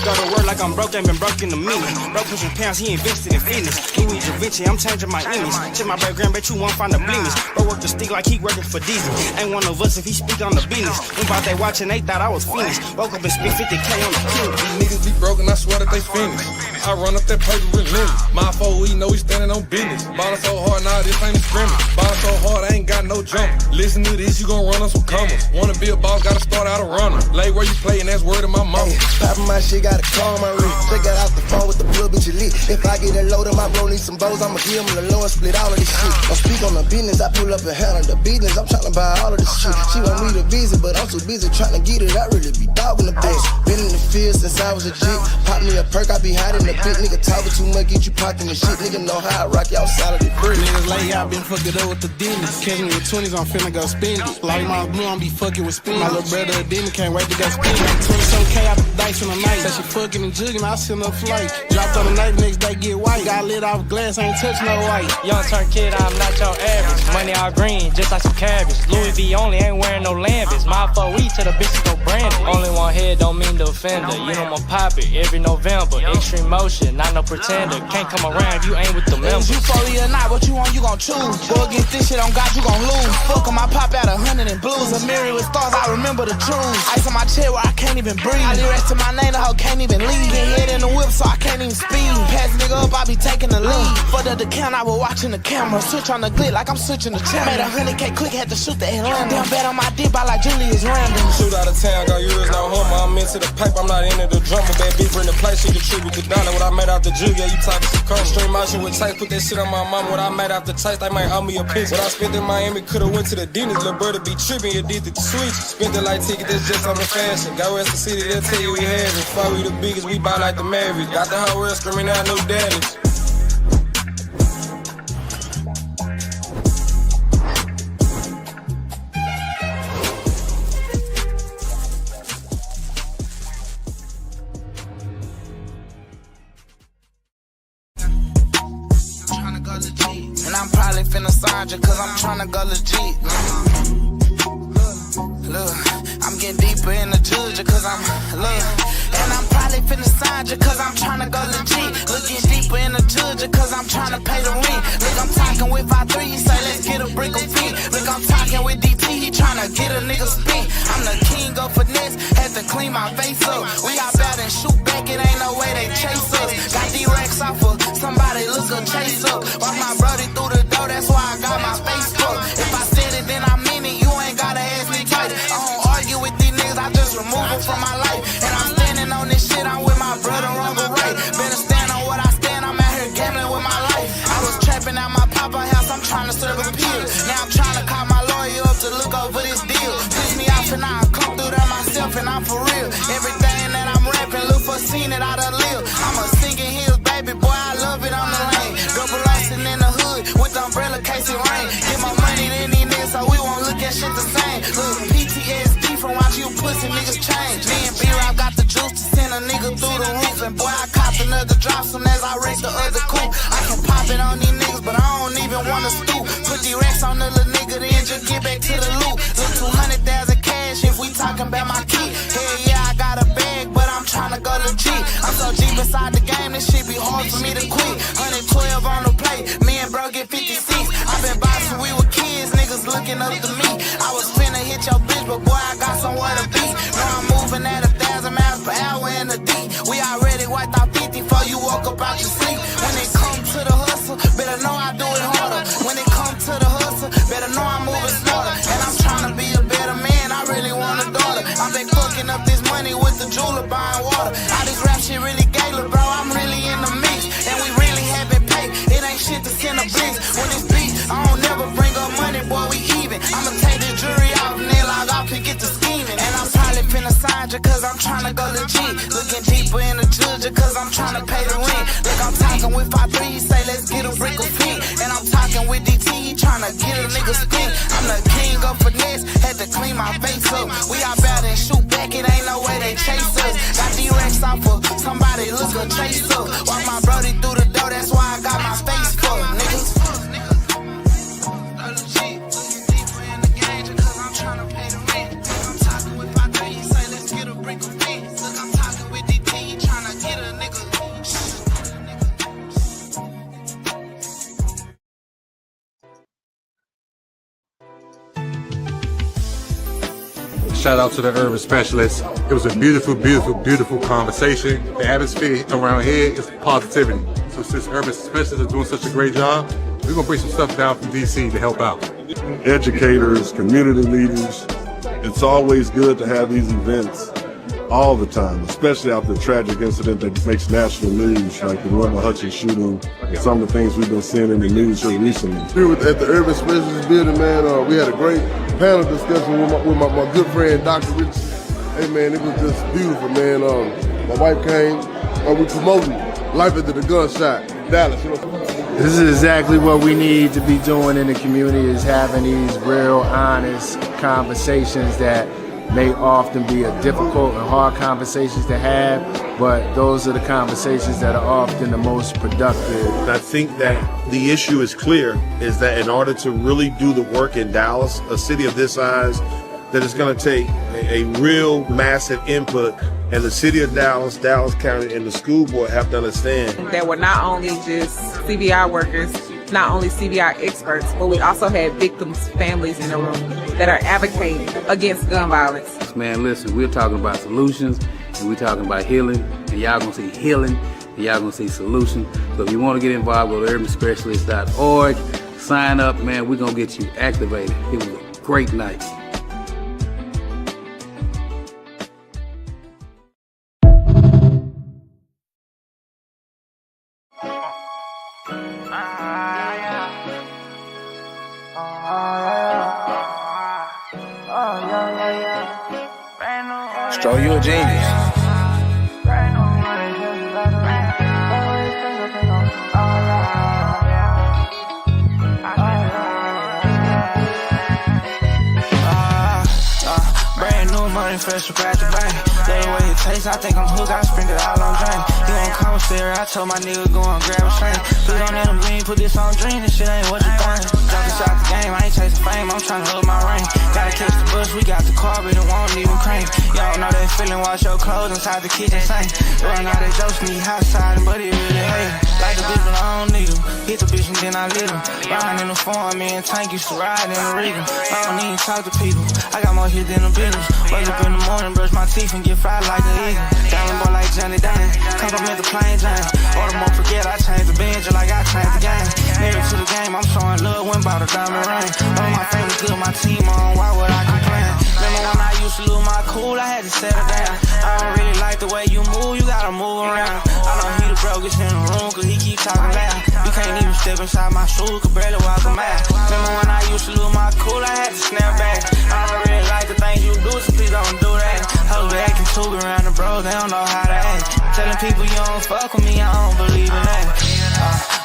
Go to work like I'm broke, ain't been broke in a minute. Broke for some pounds, he invested in fitness. Louis Da Vinci, I'm changing my image. Check my background, bet you won't find the blemish. Bro work the stick like he working for Disney. Ain't one of us if he speak on the business. We bought that watch and they thought I was finished. Woke up and spent 50K on the kill. These niggas be broken, I swear that they finished. I run up that paper relentless. My 4E know we standing on business. Ballin' so hard, nah, this ain't a scrimmage. Ballin' so hard, I ain't got no jump. Listen to this, you gon' run on some commas. Wanna be a boss, gotta start out a runner. Lay where you play, and that's word of my mama. Poppin' my shit, got a call on my wrist. Check it out the phone with the blood, bitch, lit. If I get a load of my bro, need some bows, I'ma give him the low and split all of this shit. Don't speak on the business, I pull up and handle the business. I'm tryna buy all of this shit. She want me to visit, but I'm too busy tryna get it. I really be dogging the best. Been in the field since I was a jit. Pop me a perk, I be hiding the bit. Nigga talking too much, get you popping the shit. Nigga know how I rock y'all solid and free. Niggas lay out, been fucking up with the dentist. Catch me with 20s, I'm finna go spend it. Like my blue, I'm be fucking with spin. My little brother a dentist, can't wait to go spend it. 27K out the dice in the night. Said she fucking and jugging, I send her flight. Dropped on the night, next day get white. Got lit off glass, ain't touch no white. Young turn kid, I'm not your average. Money all green, just like some cabbage. Louis V only, ain't wearing no Lambis. My 4E to the bitches go branded. Only one head don't mean the offender. You know I'm pop it every November. Extreme motion, not no pretender. Can't come around, you ain't with the members. You 40 or not, what you want, you gon' choose. Go against this shit on God, you gon' lose. Fuck 'em, I pop out 100 in blues. A mirror with stars, I remember the truth. Ice on my chest where I can't even breathe. I leave rest to my name, the hoe can't even leave. Get head in the whip, so I can't even speed. Pass nigga up, I be taking the lead. For the count, I was watching the camera. Switch on the glit like I'm switching the channel. Made 100K quick, had to shoot the Atlanta. Damn bet on my dip, I like Julius Randle. Shoot out of town, got yours, no homo. I'm into the pipe, I'm not into the drummer. Bad bitch bring the place, she contribute to dollar. What I made out the jug, yeah, you talking some current. Stream my shit with taste, put that shit on my mama. What I made out the taste, they might owe me a piece. What I spent in Miami, could've went to the dentist. Little brother be tripping, you did the switch. Spent the like ticket, that's just on the fashion. Got rest the city, they'll tell you we have it. Fuck, we the biggest, we buy like the Mavericks. Got the whole world screaming out no damage. And I'm probably finna sign you cause I'm tryna go legit. Look, I'm getting deeper in the judge cause I'm, look. And I'm probably finna sign you cause I'm tryna go legit. Looking deeper in the judge cause I'm tryna pay the rent. Look, I'm talking with 5-3, he say let's get a brick of feet. Look, I'm talking with DT, he tryna get a nigga spin. I'm the king of finesse, had to clean my face up. We out bad and shoot back, it ain't no way they chase us. Got D-Rex off of somebody look a chase up. Watch my brother through the door, that's why I got my face fucked. If I said it, then moving from my life. And I'm standing on this shit, I'm with my brother on the right. Better stand on what I stand, I'm out here gambling with my life. I was trapping at my papa house, I'm trying to serve a pill. Now I'm trying to call my lawyer up to look over this deal. Piss me off and I'll come through there myself and I'm for real. Everything that I'm rapping, look for seen it, I done live. I'm a singing hills, baby boy, I love it on the lane. Double Austin in the hood with the umbrella case it rain. Get my money than these niggas so we won't look at shit the same. Look, PTSD from watching you pussy niggas change. Me and B-Rob got the juice to send a nigga through the roof. And boy, I copped another drop soon as I wrecked the other coupe. I can pop it on these niggas, but I don't even wanna stoop. Put the racks on the little nigga, then just get back to the loop. Look, 200,000 cash if we talking about my key. Hell yeah, I got a bag, but I'm trying to go legit. I'm so deep inside the game, this shit be hard for me to quit. 112 on the plate, me and bro get 56. I been boxing, we were kids, niggas looking up to me. I was finna hit your bitch, but boy, I got somewhere to be. Know I'm moving at 1,000 miles per hour in the D. We already wiped out 50 before you woke up out your sleep. When it come to the hustle, better know I do it harder. When it come to the hustle, better know I'm moving smarter. And I'm trying to be a better man, I really want a daughter. I've been cooking up this money with the jeweler buying water. All this rap shit really gala, bro, I'm really in the mix. And we really haven't paid, it ain't shit to send a blitz. When it's beat, I don't never bring up money, boy, we even. I'ma take the jury off and then log off and get to scheming. And I'm probably finna sign you cause I'm trying to go legit. Looking deeper in the judge cause I'm trying to pay the rent. Look, I'm talking with 5-3, he say let's get a brick of pink. And I'm talking with DT, he trying to get a nigga spin. I'm the king of finesse, had to clean my face up. We out bad and shoot back, it ain't no way they chase us. Got D-Rex off of somebody, look a chase up. Walk my brody through the door, that's why I got my face fucked, niggas. Shout out to the urban specialist. It was a beautiful, beautiful, beautiful conversation. The atmosphere around here is positivity. So since urban specialists are doing such a great job, we're gonna bring some stuff down from DC to help out. Educators, community leaders, it's always good to have these events all the time, especially after a tragic incident that makes national news, like the Roy Hutchins shooting, and some of the things we've been seeing in the news here recently. We were at the Urban Specialist building, man. We had a great panel discussion with my good friend, Dr. Richardson. Hey, man, it was just beautiful, man. My wife came, we promoting Life After the Gunshot in Dallas. You know? This is exactly what we need to be doing in the community, is having these real, honest conversations that may often be a difficult and hard conversations to have, but those are the conversations that are often the most productive. I think that the issue is clear, is that in order to really do the work in Dallas, a city of this size, that it's going to take a real massive input, and the city of Dallas, Dallas County, and the school board have to understand that we're not only just CBI workers, not only CBI experts, but we also have victims' families in the room that are advocating against gun violence. Man, listen, we're talking about solutions, and we're talking about healing, and y'all gonna see healing, and y'all gonna see solutions. So if you want to get involved, go to urbanspecialist.org, sign up, man, we're gonna get you activated. It was a great night. Stro, you a genius. Brand new money, fresh from the bank. The way it tastes, I think I'm hooked, I spend it all on drink. You ain't commissary, I told my nigga go and grab a shrink. Put on that green, put this on dream, this shit ain't what you think. Jump inside the game, I ain't chasing fame, I'm trying to hold my ring. Gotta catch the bus, we got the car, but it won't even crank. Y'all know that feeling, wash your clothes inside the kitchen sink. Run out that jokes, need hot side, but it really hate. Like the bitch, but I don't need them. Hit the bitch and then I lit them. Riding in the farm, me and Tank used to ride in the Regal. I don't even talk to people, I got more hit than the business. Wake up in the morning, brush my teeth and get fried like an eagle. Diamond boy like Johnny Dane, compliment the plain Jane. Order more forget, I changed the bench just like I changed the game. Married to the game, I'm showing love, went bought a diamond ring. All my family good, my team on, why would I complain? Remember when I used used to lose my cool, I had to settle down. I don't really like the way you move, you gotta move around. I know he the brokest in the room, cause he keep talking loud. You can't even step inside my shoes, could barely walk a mile. Remember when I used to lose my cool, I had to snap back. I don't really like the things you do, so please don't do that. Hoes be acting too around the bros, they don't know how to act. Telling people you don't fuck with me, I don't believe in that.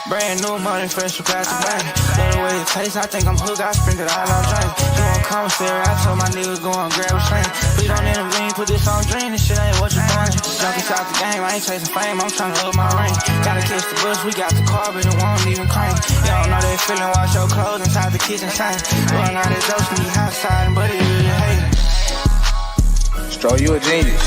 Brand new money, fresh from past the bank. Love the way it tastes, I think I'm hooked, I spent it all on drink. You want commissary, I told my niggas go and grab a shrink. Please don't intervene, put this on dream, this shit ain't what you doing. Jump inside the game, I ain't chasing fame, I'm trying to up my ring. Gotta catch the bus, we got the car, but it won't even crank. You don't know that feeling, wash your clothes inside the kitchen sink. Well, now that jokes me outside, but it really hate. Stroll, you a genius.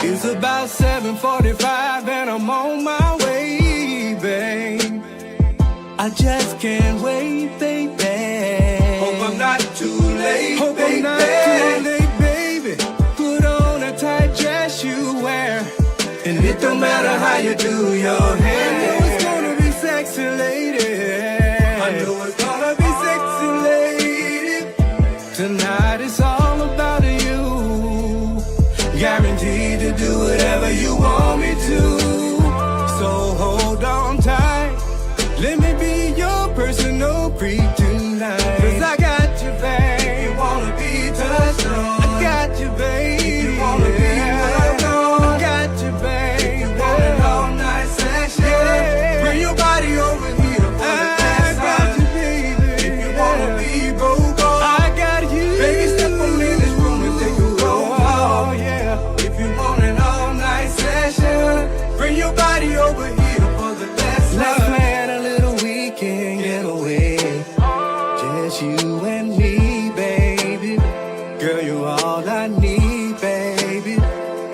It's about 7:45 and I'm on my way, babe. I just can't wait, baby. Hope I'm not too late, Hope baby. I'm not too late, baby. Put on a tight dress you wear, and it don't matter how you do your hair. I know it's gonna be sexy, lady. I know it's gonna be sexy, lady. Tonight it's all about you. Guaranteed to do whatever you want me to. So hold on tight. Let me be your personal freak tonight. 'Cause I got you, babe. You wanna be touched on. I got you, babe. If you wanna be loved on. I got you, babe. You want an all night session. Yeah. Bring your body over here for the dance. I got you, baby. If you wanna be broke on. I got you. Baby, step on in this room and take a roll. Oh, yeah. Bring your body over here for the last time. Let's plan a little weekend getaway. Just you and me, baby. Girl, you're all I need, baby.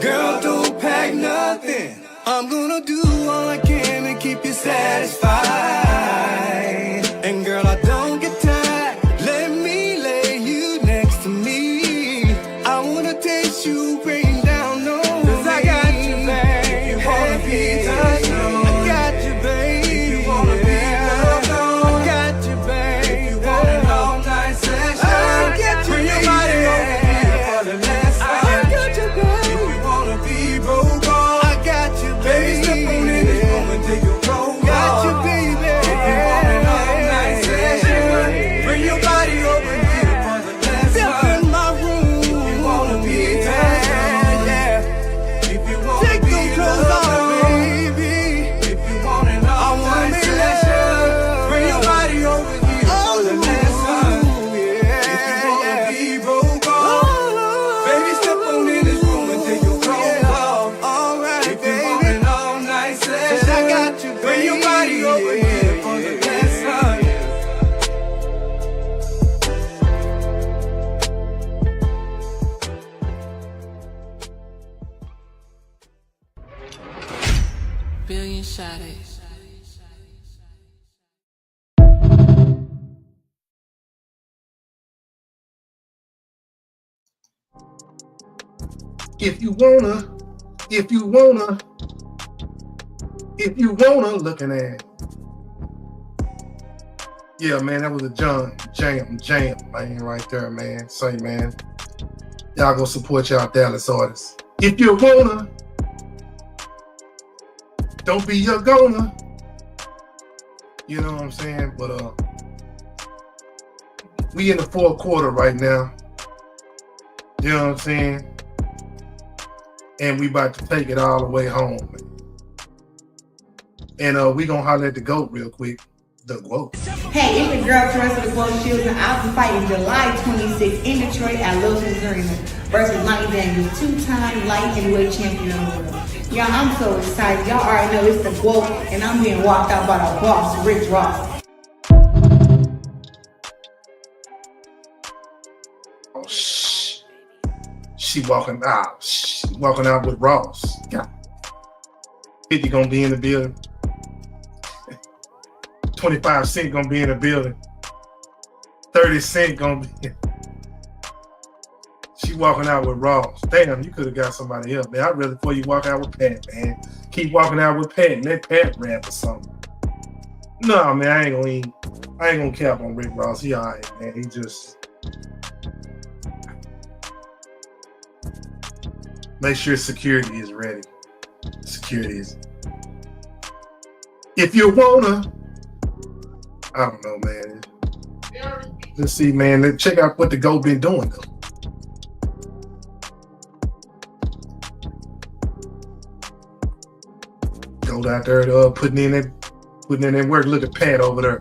Girl, don't pack nothing. I'm gonna do all I can to keep you satisfied. And girl, I don't get tired. Let me lay you next to me. I wanna taste you rain down on me. 'Cause I got you, babe. I got you, babe. If you wanna be loved on. I got you, babe. If you want an all night session. I got you, bring your body over here for the last time. I got you, babe. If you wanna be broke on. I got you, baby. Step on in this room and take your roll. Got you, baby. If you want an all night session. Bring your body over here for the last time. Step in my room. If you wanna be touched on. Yeah. If you wanna take those clothes off. Billion Shades. If you wanna, looking at it. Yeah, man, that was a jam, man, right there, man. Say, man, y'all go support y'all Dallas artists. If you wanna, don't be a goner. You know what I'm saying? But we in the fourth quarter right now. You know what I'm saying? And we about to take it all the way home, man. And we gonna holler at the GOAT real quick. The GOAT. Hey, it's the girl Teresa the GOAT Shields, and I'll be fighting July 26th in Detroit at Wilson's Arena versus Lonnie Daniels, two-time light heavyweight champion of the world. Y'all, I'm so excited. Y'all already know it's the GOAT, and I'm being walked out by the boss, Rick Ross. Oh, shh. She walking out. She walking out with Ross. Yeah. 50 gonna be in the building. 25 Cent gonna be in the building. 30 Cent gonna be. She walking out with Ross. Damn, you could have got somebody else, man. I'd rather for you walk out with Pat, man. Keep walking out with Pat and let Pat rap or something. No, man, I ain't gonna cap on Rick Ross. He all right, man. He just make sure security is ready. Security is. If you wanna, I don't know, man. Let's see, man. Let's check out what the GOAT been doing though. GOAT out there putting in that work. Look at Pat over there.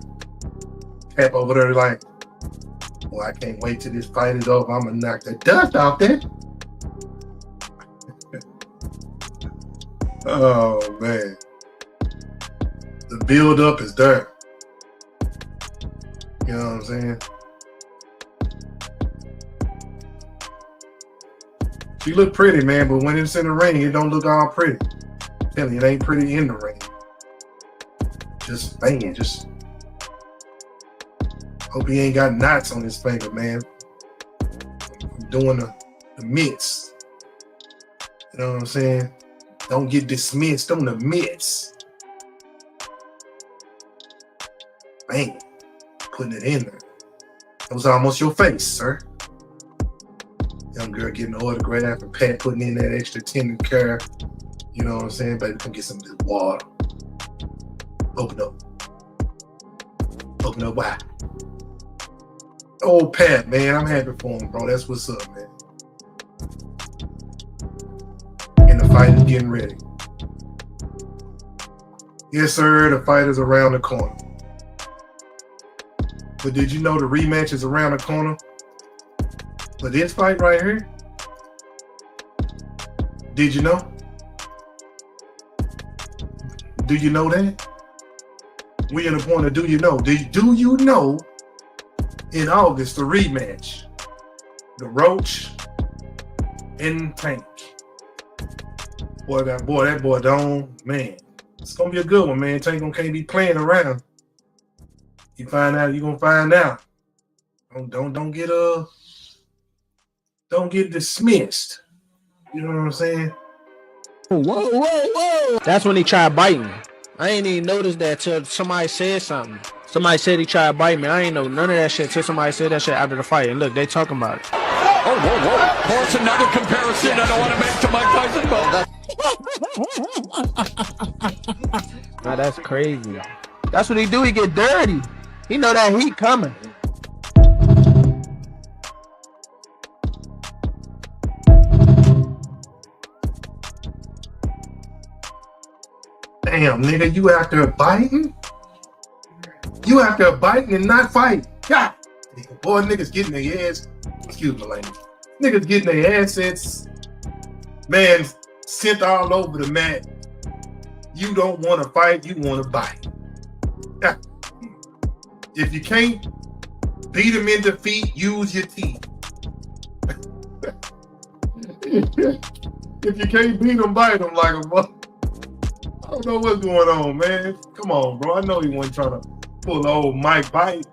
Pat over there like, boy, I can't wait till this fight is over. I'm gonna knock the dust off that. Oh man. The build up is there. You know what I'm saying? She look pretty, man, but when it's in the ring, it don't look all pretty. I'm telling you, it ain't pretty in the ring. Just banging, just hope he ain't got knots on his finger, man. I'm doing the mitts. You know what I'm saying? Don't get dismissed on the mitts. Bang. Putting it in there. That was almost your face, sir. Young girl getting the autograph and Pat putting in that extra tender care. You know what I'm saying? Baby, come get some of this water. Open up. Open up wide. Oh, Pat, man, I'm happy for him, bro. That's what's up, man. And the fight is getting ready. Yes, sir, the fight is around the corner. But did you know the rematch is around the corner for this fight right here? Did you know? Do you know that? We in the point of do you know? Do you know in August the rematch? The Roach and Tank. That boy don't, man. It's gonna be a good one, man. Tank can't be playing around. You find out, you're gonna find out. Don't get dismissed. You know what I'm saying? Whoa. That's when he tried biting me. I ain't even noticed that till somebody said something. Somebody said he tried to bite me. I ain't know none of that shit till somebody said that shit after the fight. And look, they talking about it. Oh, whoa. That's another comparison I don't want to make to Mike Tyson, but Nah, that's crazy. That's what he do. He get dirty. He know that heat coming. Damn, nigga, you out there biting? You out there biting and not fighting. God, boy, niggas getting their ass. Excuse my language. Niggas getting their assets, man, sent all over the mat. You don't want to fight, you want to bite. Yeah. If you can't beat them in defeat, use your teeth. If you can't beat them, bite them like a mother. I don't know what's going on, man. Come on, bro. I know he wasn't trying to pull the old Mike bite.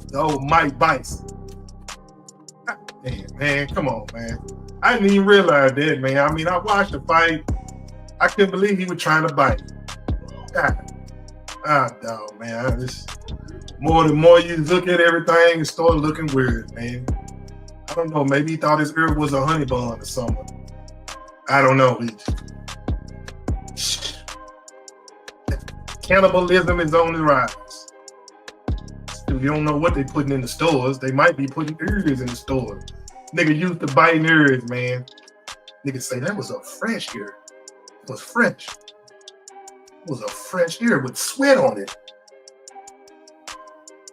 The old Mike bites. Damn, man. Come on, man. I didn't even realize that, man. I mean, I watched the fight. I couldn't believe he was trying to bite. Dog, man. More you look at everything, it started looking weird, man. I don't know. Maybe he thought his ear was a honey bun or something. I don't know. Cannibalism is on the rise. You don't know what they putting in the stores. They might be putting ears in the stores. Nigga used to biting ears, man. Nigga say that was a fresh ear. It was fresh. It was a fresh ear with sweat on it.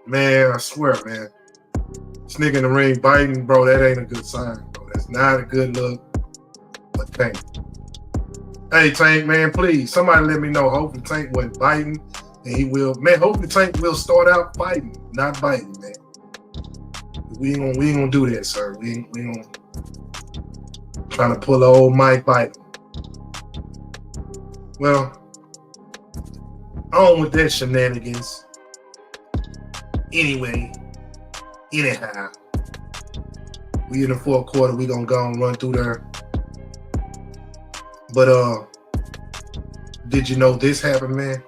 Man, I swear, man. This nigga in the ring biting, bro, that ain't a good sign, bro. That's not a good look. But Tank. Hey, Tank, man, please, somebody let me know. Hopefully Tank wasn't biting, and he will. Man, hopefully Tank will start out fighting, not biting, man. We ain't gonna do that, sir. We ain't gonna trying to pull the old Mike bite. Well, on with that shenanigans. Anyhow, we in the fourth quarter. We gonna go and run through there. But did you know this happened, man?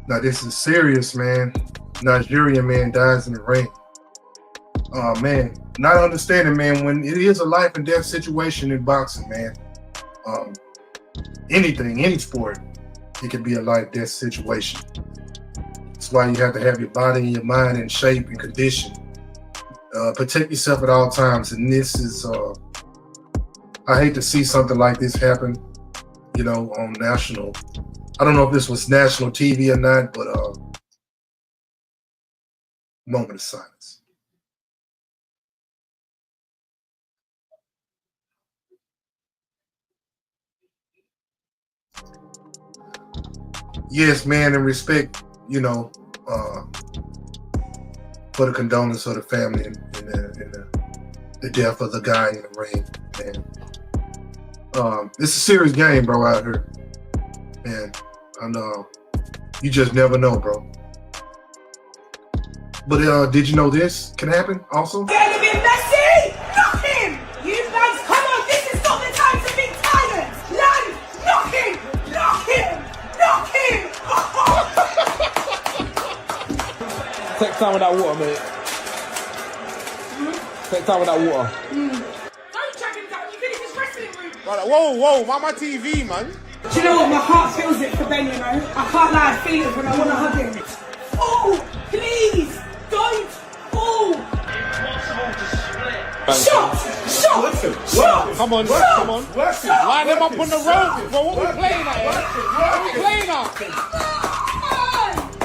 Now this is serious, man. Nigerian man dies in the ring. Oh man, not understanding, man, when it is a life and death situation in boxing, man. Anything, any sport, it can be a life death situation. That's why you have to have your body and your mind in shape and condition. Protect yourself at all times. And this is, I hate to see something like this happen, you know, on national. I don't know if this was national TV or not, but moment of silence. Yes, man, and respect, you know, for the condolence of the family and the death of the guy in the ring, man. It's a serious game, bro, out here. Man, I know. You just never know, bro. But did you know this can happen also? Get him in, Messi! Knock him! You guys, come on, this is not the time to be tyrants! Land! Knock him! Knock him! Knock him! Take time with that water, mate. Take time with that water. Don't track him down, you finish his wrestling room! Right, whoa, why my TV, man? Do you know what? My heart feels it for Ben, you know? I can't lie, I feel it when I want to hug him. Oh, please, don't. Oh. Shot! Come on. Line them up on the road, bro. What we playing at? What we playing at?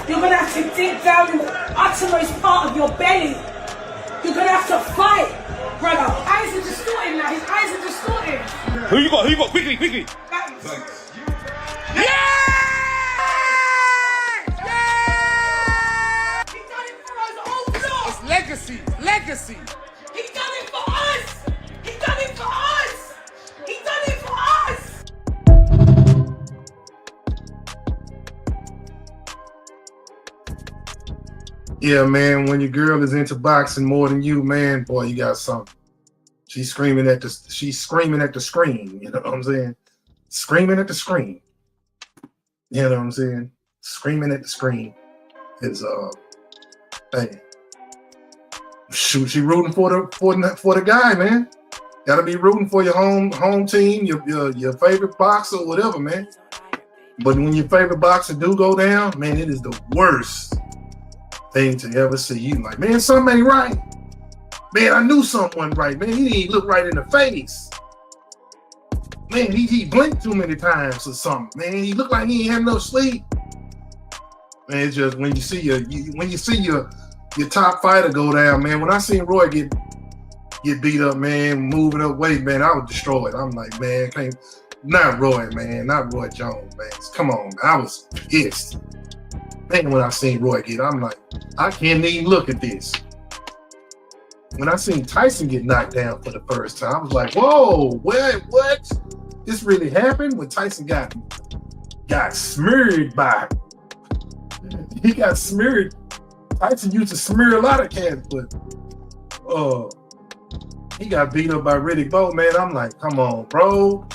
You're going to have to dig down in the uttermost part of your belly. You're going to have to fight, brother. Eyes are distorting now. His eyes are distorting. Who you got? Quickly. Yeah! He done it for us, oh no! It's legacy. He done it for us! He done it for us! He done it for us! Yeah, man, when your girl is into boxing more than you, man, boy, you got something. She's screaming at the screen, you know what I'm saying? Screaming at the screen. You know what I'm saying? Screaming at the screen is hey. Shoot, she rooting for the guy, man. Gotta be rooting for your home team, your favorite boxer, or whatever, man. But when your favorite boxer do go down, man, it is the worst thing to ever see. You like, man, something ain't right. Man, I knew something wasn't right, man. He didn't look right in the face. Man, he blinked too many times or something. Man, he looked like he ain't had no sleep. Man, it's just when you see your top fighter go down, man. When I seen Roy get beat up, man, moving up weight, man, I was destroyed. I'm like, man, not Roy, man, not Roy Jones, man. Come on, I was pissed. Man, when I seen Roy I'm like, I can't even look at this. When I seen Tyson get knocked down for the first time, I was like, whoa, what? This really happened? When Tyson got smeared by, he got smeared. Tyson used to smear a lot of cats, but he got beat up by Riddick Bowe, man. I'm like, come on, bro.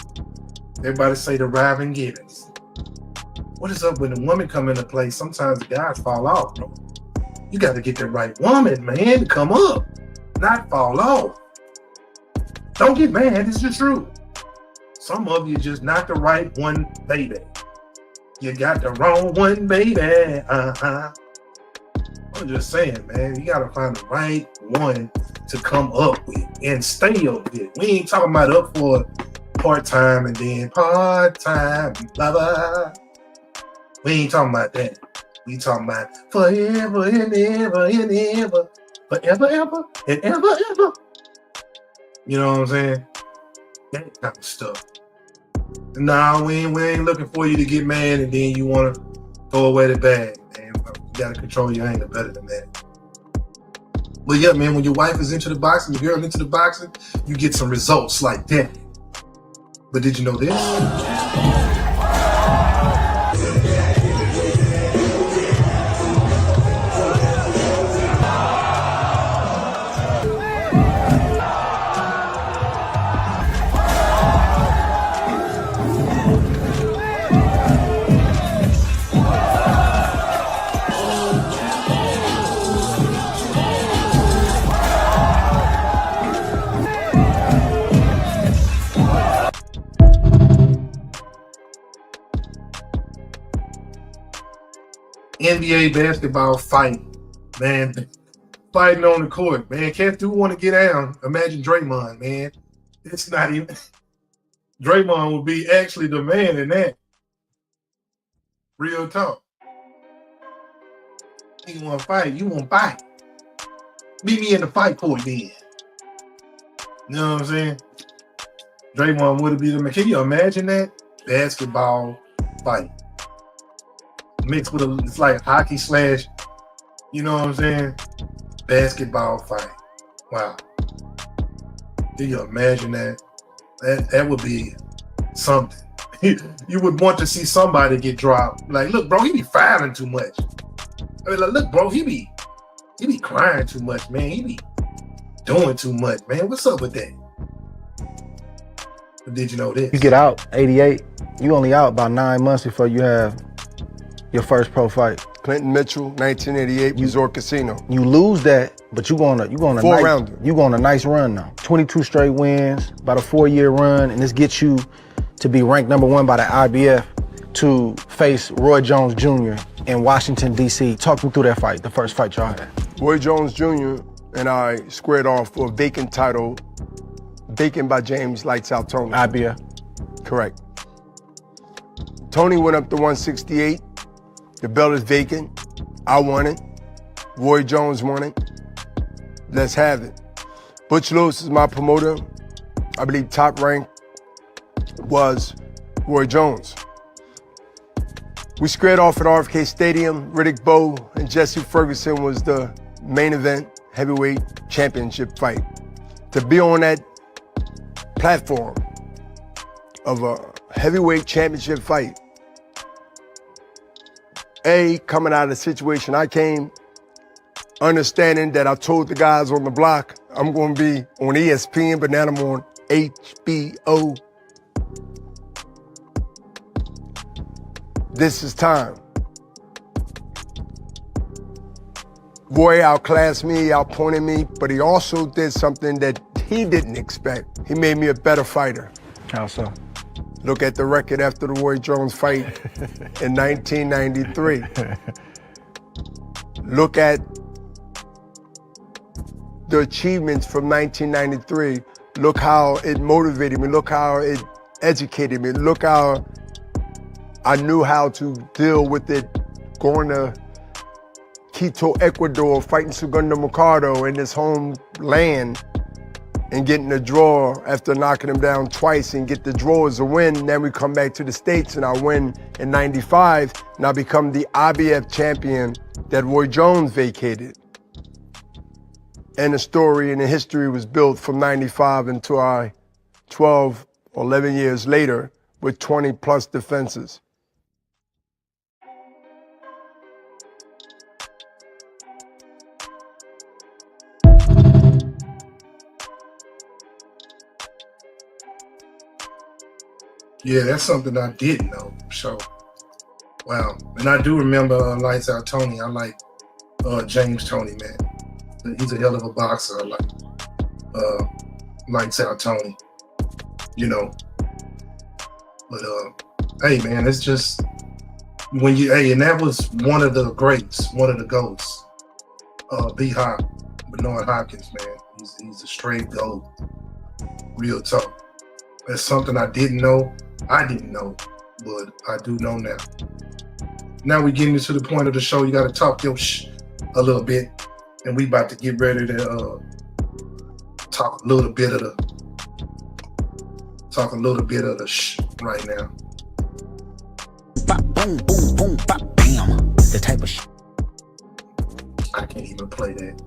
Everybody say the Robin Gibbons. What is up when the woman come into play? Sometimes the guys fall off, bro. You got to get the right woman, man, to come up. not fall off. Don't get mad, it's the truth. Some of you just not the right one, baby. You got the wrong one, baby. I'm just saying, man, you gotta find the right one to come up with and stay up with. We ain't talking about up for part-time and then part-time, blah, blah. We ain't talking about that. We talking about forever and ever and ever. Forever, ever, and ever, ever. You know what I'm saying? That kind of stuff. Nah, we ain't looking for you to get mad and then you want to throw away the bag, man. You got to control your anger better than that. But yeah, man, when your wife is into the boxing, your girl into the boxing, you get some results like that. But did you know this? NBA basketball fighting, man. Fighting on the court, man. Cats do want to get down. Imagine Draymond, man. It's not even. Draymond would be actually the man in that. Real talk. You want to fight? You want to fight? Meet me in the fight court then. You know what I'm saying? Draymond would be the man. Can you imagine that? Basketball fight. Mixed with it's like hockey slash, you know what I'm saying? Basketball fight. Wow. Do you imagine that? That would be something. You would want to see somebody get dropped. Like, look, bro, he be fouling too much. I mean, like, look, bro, he be crying too much, man. He be doing too much, man. What's up with that? But did you know this? You get out 88. You only out about 9 months before you have your first pro fight. Clinton Mitchell, 1988, Resort Casino. You lose that, but you going a nice run now. 22 straight wins, about a 4-year run, and this gets you to be ranked #1 by the IBF to face Roy Jones Jr. in Washington, D.C. Talk me through that fight, the first fight y'all had. Roy Jones Jr. and I squared off for a vacant title, vacant by James Lights Out Tony. IBF. Correct. Tony went up to 168. The belt is vacant. I won it. Roy Jones won it. Let's have it. Butch Lewis is my promoter. I believe top rank was Roy Jones. We squared off at RFK Stadium. Riddick Bowe and Jesse Ferguson was the main event heavyweight championship fight. To be on that platform of a heavyweight championship fight, coming out of the situation I came, understanding that I told the guys on the block, I'm going to be on ESPN, but now I'm on HBO. This is time. Roy outclassed me, outpointed me, but he also did something that he didn't expect. He made me a better fighter. How so? Look at the record after the Roy Jones fight in 1993. Look at the achievements from 1993. Look how it motivated me. Look how it educated me. Look how I knew how to deal with it going to Quito, Ecuador, fighting Segundo Mercado in his home land and getting the draw after knocking him down twice and get the draw as a win. Then we come back to the States and I win in 95 and I become the IBF champion that Roy Jones vacated. And the story and the history was built from 95 until I 12 or 11 years later with 20 plus defenses. Yeah, that's something I didn't know. So, wow. And I do remember Lights Out Tony. I like James Tony, man. He's a hell of a boxer. I like him. Lights out Tony, you know. But hey man, it's just when you and that was one of the greats, one of the GOATs. B-Hop, Bernard Hopkins, man. He's a straight GOAT. Real talk. That's something I didn't know, but I do know now. Now we getting to the point of the show. You got to talk your a little bit, and we about to get ready to talk a little bit of the right now. Boom, boom, boom, bop, bam. The type of I can't even play that.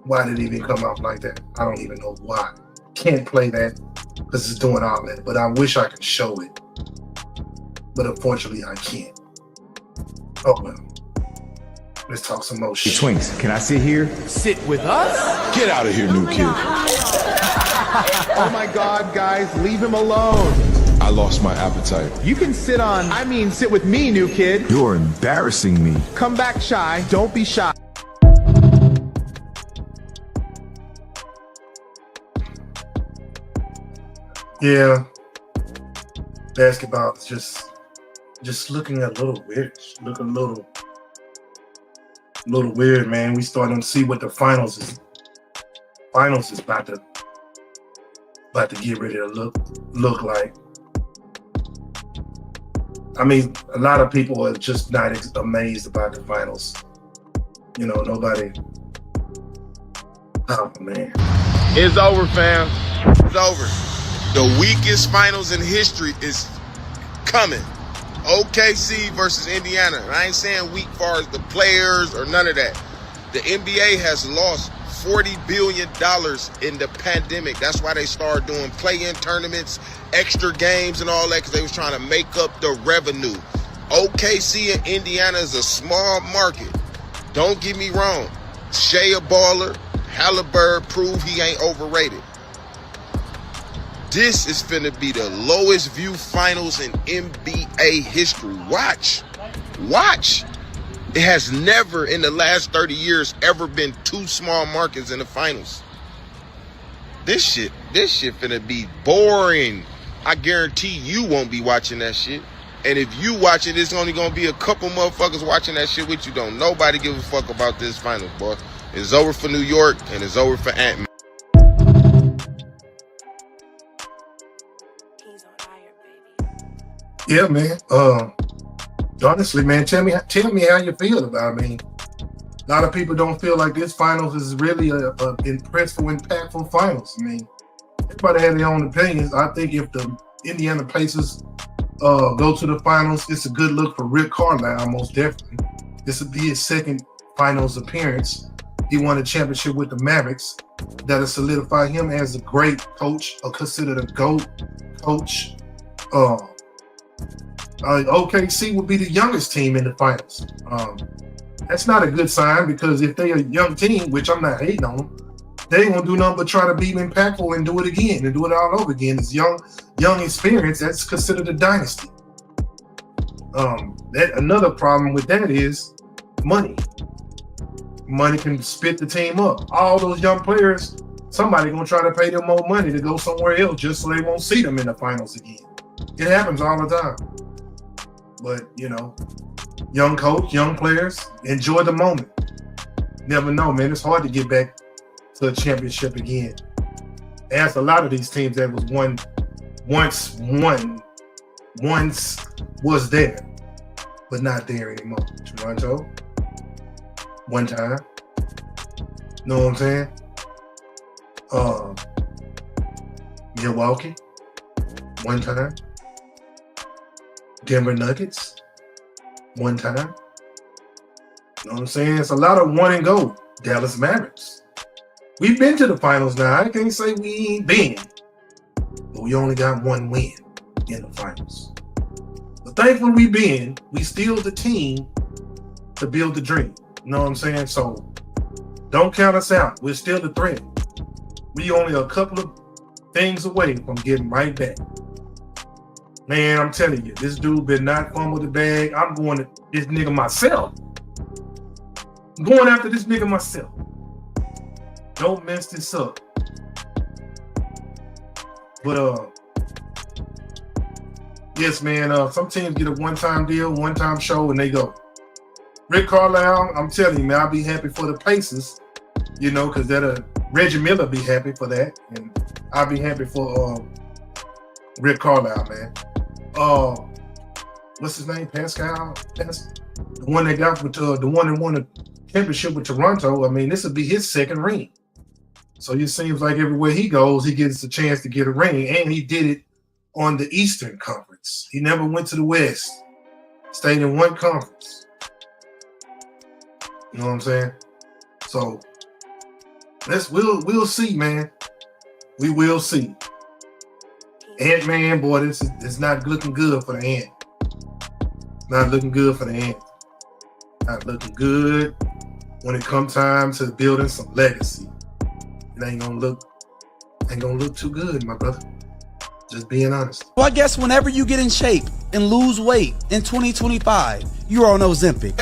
Why did it even come out like that? I don't even know why. Can't play that because it's doing all that. But I wish I could show it. But unfortunately, I can't. Oh well. Let's talk some more shit. Twinks, can I sit here? Sit with us? Get out of here, new kid. Oh my God, guys, leave him alone. I lost my appetite. You can sit with me, new kid. You're embarrassing me. Come back, Shy. Don't be shy. Yeah. Basketball is just looking a little weird. Looking a little weird, man. We starting to see what the finals is about to get ready to look like. I mean, a lot of people are just not amazed about the finals. You know, nobody. Oh man, it's over, fam. It's over. The weakest finals in history is coming. OKC versus Indiana. And I ain't saying weak far as the players or none of that. The NBA has lost $40 billion in the pandemic. That's why they started doing play-in tournaments, extra games and all that, because they was trying to make up the revenue. OKC and Indiana is a small market. Don't get me wrong. Shea a baller. Halliburton proved he ain't overrated. This is finna be the lowest view finals in NBA history. Watch. It has never in the last 30 years ever been two small markets in the finals. This shit finna be boring. I guarantee you won't be watching that shit. And if you watch it, it's only gonna be a couple motherfuckers watching that shit with you. Don't nobody give a fuck about this finals, boy. It's over for New York and it's over for Ant-Man. Yeah, man. Honestly, man, tell me how you feel about it. I mean, a lot of people don't feel like this finals is really a impactful finals. I mean, everybody has their own opinions. I think if the Indiana Pacers go to the finals, it's a good look for Rick Carlisle, most definitely. This would be his second finals appearance. He won a championship with the Mavericks. That'll solidify him as a great coach, or considered a GOAT coach. OKC will be the youngest team in the finals. That's not a good sign, because if they're a young team, which I'm not hating on them, they ain't gonna do nothing but try to be impactful and do it again and do it all over again. It's young experience. That's considered a dynasty. Another problem with that is money. Money can spit the team up. All those young players, somebody gonna try to pay them more money to go somewhere else just so they won't see them in the finals again. It happens all the time. But, you know, young coach, young players, enjoy the moment. Never know, man. It's hard to get back to a championship again. As a lot of these teams that was once was there, but not there anymore. Toronto, one time. Know what I'm saying? Milwaukee, one time. Denver Nuggets, one time. You know what I'm saying? It's a lot of one and go. Dallas Mavericks. We've been to the finals now. I can't say we ain't been, but we only got one win in the finals. But thankfully we still the team to build the dream. You know what I'm saying? So don't count us out. We're still the threat. We only a couple of things away from getting right back. Man, I'm telling you, this dude been not fun with the bag. I'm going to this nigga myself. I'm going after this nigga myself. Don't mess this up. But yes, man. Some teams get a one-time deal, one-time show, and they go. Rick Carlisle, I'm telling you, man, I'll be happy for the Pacers, you know, because Reggie Miller be happy for that, and I'll be happy for Rick Carlisle, man. What's his name? Pascal? The one that got with the one that won the championship with Toronto. I mean, this would be his second ring. So it seems like everywhere he goes, he gets a chance to get a ring, and he did it on the Eastern Conference. He never went to the West. Stayed in one conference. You know what I'm saying? So we'll see, man. We will see. Ant-Man, boy, this is not looking good for the Ant. Not looking good for the Ant. Not looking good when it comes time to building some legacy. It ain't gonna look too good, my brother. Just being honest. Well, I guess whenever you get in shape and lose weight in 2025, you're on Ozempic.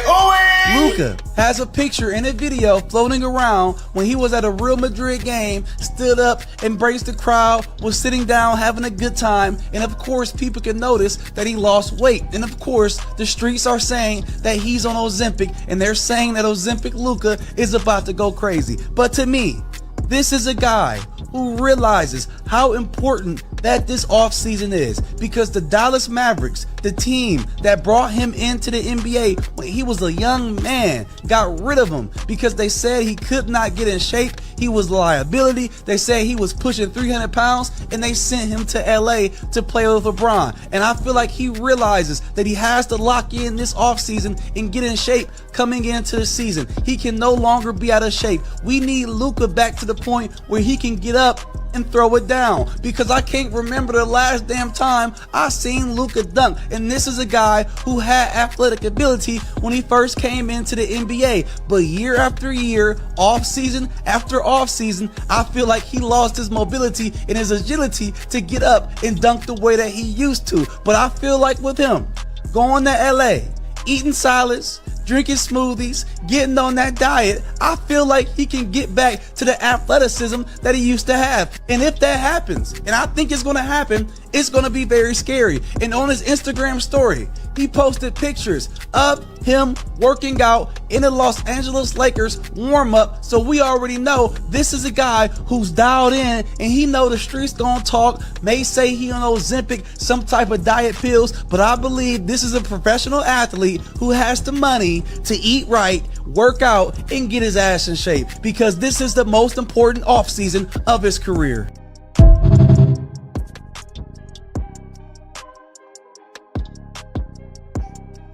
Luka has a picture and a video floating around when he was at a Real Madrid game, stood up, embraced the crowd, was sitting down having a good time, and of course people can notice that he lost weight. And of course the streets are saying that he's on Ozempic, and they're saying that Ozempic Luka is about to go crazy. But to me, this is a guy who realizes how important that this offseason is, because the Dallas Mavericks, the team that brought him into the NBA when he was a young man, got rid of him because they said he could not get in shape. He was a liability. They said he was pushing 300 pounds, and they sent him to LA to play with LeBron. And I feel like he realizes that he has to lock in this offseason and get in shape coming into the season. He can no longer be out of shape. We need Luka back to the point where he can get up and throw it down, because I can't remember the last damn time I seen Luka dunk. And this is a guy who had athletic ability when he first came into the NBA, but year after year, off season after off season, I feel like he lost his mobility and his agility to get up and dunk the way that he used to. But I feel like with him going to LA, eating salads, drinking smoothies, getting on that diet, I feel like he can get back to the athleticism that he used to have. And if that happens, and I think it's going to happen, it's going to be very scary. And on his Instagram story, he posted pictures of him working out in the Los Angeles Lakers warm-up. So we already know this is a guy who's dialed in, and he know the streets gonna talk, may say he on Ozempic, some type of diet pills, but I believe this is a professional athlete who has the money to eat right, work out, and get his ass in shape, because this is the most important offseason of his career.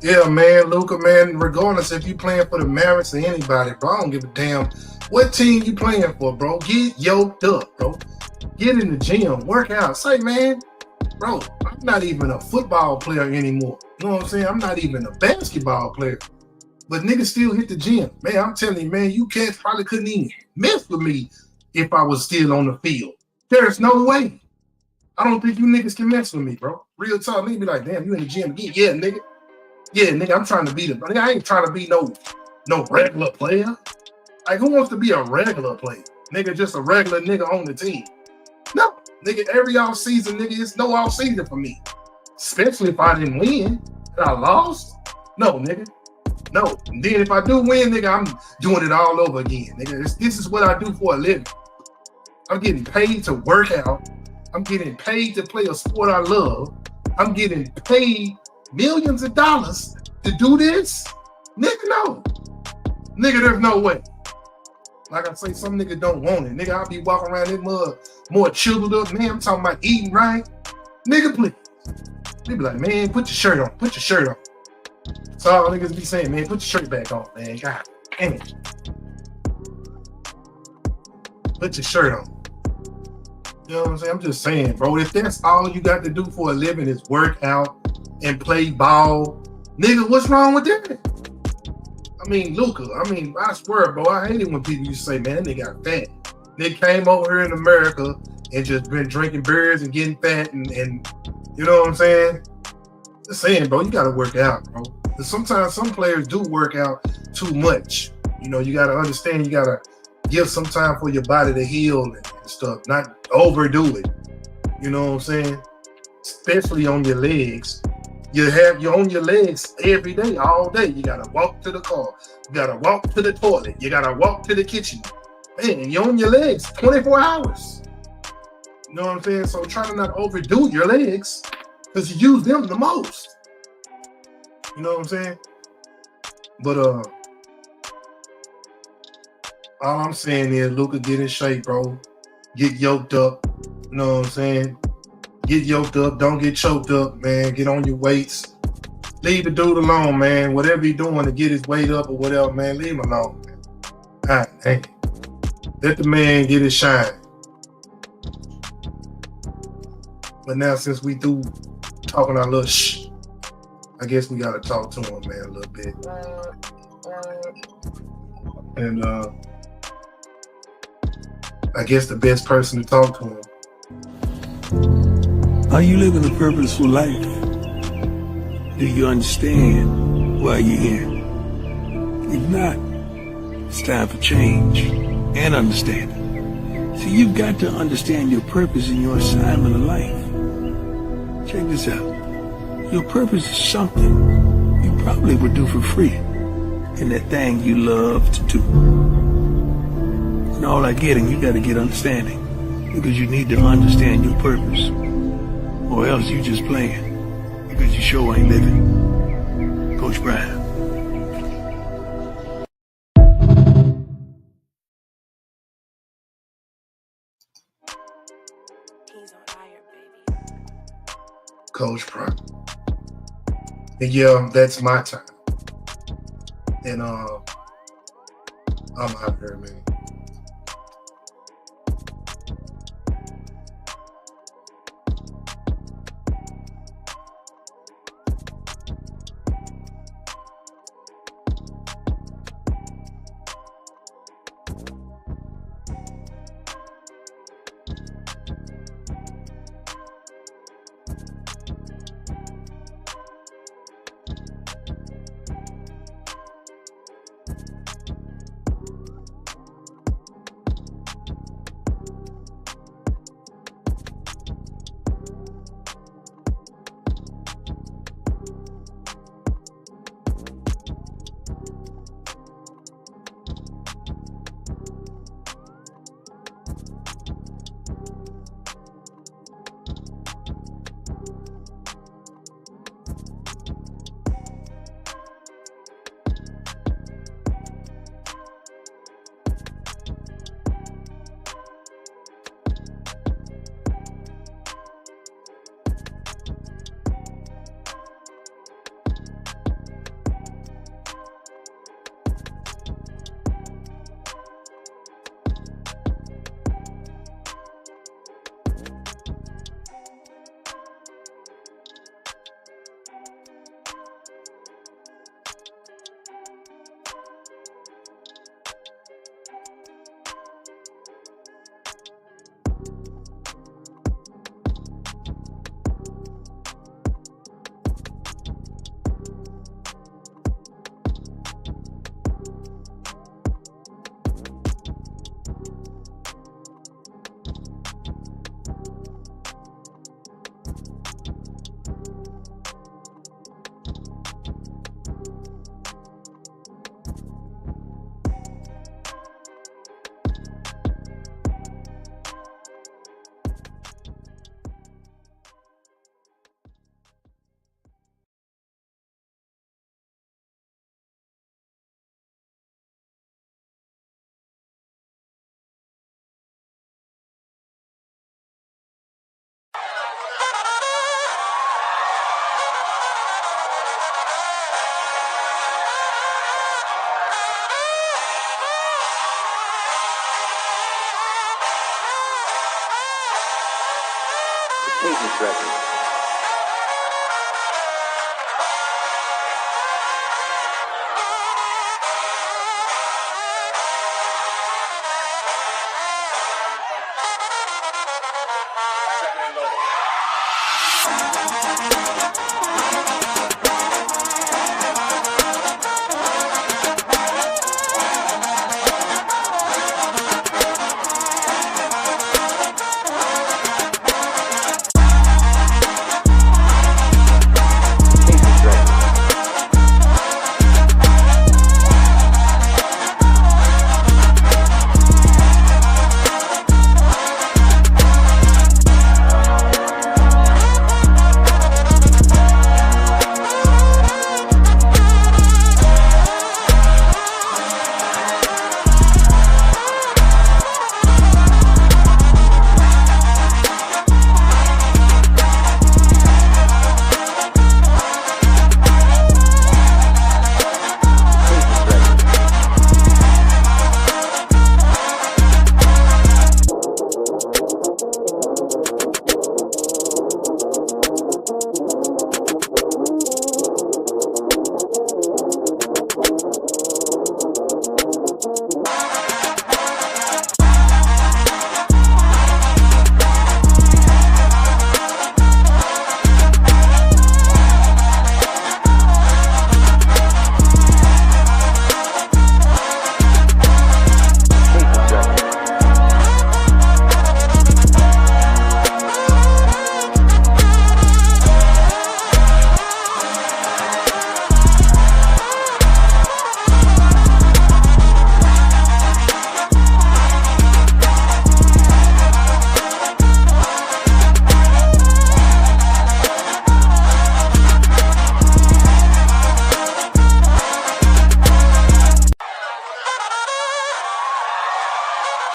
Yeah, man, Luka, man, regardless if you playing for the Mavericks or anybody, bro, I don't give a damn what team you playing for, bro. Get yoked up, bro. Get in the gym, work out. Say, man, bro, I'm not even a football player anymore. You know what I'm saying? I'm not even a basketball player. But niggas still hit the gym. Man, I'm telling you, man, you cats probably couldn't even mess with me if I was still on the field. There's no way. I don't think you niggas can mess with me, bro. Real talk, niggas be like, damn, you in the gym again? Yeah, nigga. Yeah, nigga, I'm trying to be nigga, I ain't trying to be no regular player. Like, who wants to be a regular player? Nigga, just a regular nigga on the team. No, nigga, every off season, nigga, it's no off season for me. Especially if I didn't win and I lost. No, nigga. No. And then if I do win, nigga, I'm doing it all over again. Nigga, this is what I do for a living. I'm getting paid to work out. I'm getting paid to play a sport I love. I'm getting paid millions of dollars to do this? Nigga, no. Nigga, there's no way. Like I say, some nigga don't want it. Nigga, I'll be walking around this mud more chiseled up. Man, I'm talking about eating right. Nigga, please. They be like, man, put your shirt on. Put your shirt on. That's all niggas be saying, man, put your shirt back on, man. God damn it. Put your shirt on. You know what I'm saying? I'm just saying, bro, if that's all you got to do for a living is work out and play ball, nigga, what's wrong with that? I mean, Luka, I swear, bro, I hate it when people used to say, man, that nigga got fat. Nigga came over here in America and just been drinking beers and getting fat and you know what I'm saying? Just saying, bro, you gotta work out, bro. Because sometimes some players do work out too much. You know, you gotta understand, you gotta give some time for your body to heal and stuff, not overdo it. You know what I'm saying? Especially on your legs. You're on your legs every day, all day. You gotta walk to the car. You gotta walk to the toilet. You gotta walk to the kitchen. Man, you're on your legs 24 hours. You know what I'm saying? So try to not overdo your legs because you use them the most. You know what I'm saying? But all I'm saying is, Luka, get in shape, bro. Get yoked up. You know what I'm saying? Get yoked up. Don't get choked up, man. Get on your weights. Leave the dude alone, man. Whatever he's doing to get his weight up or whatever, man, leave him alone, man. God dang. Let the man get his shine. But now, since we through talking our little shh, I guess we gotta talk to him, man, a little bit. And I guess the best person to talk to him. Are you living a purposeful life? Do you understand why you're here? If not, it's time for change and understanding. See, you've got to understand your purpose and your assignment of life. Check this out. Your purpose is something you probably would do for free, and that thing you love to do. And all I getting, you got to get understanding, because you need to understand your purpose, or else you just playing, because you sure ain't living. Coach Brian. Coach Brian. And yeah, that's my time. And I'm out here, man. Cadence record.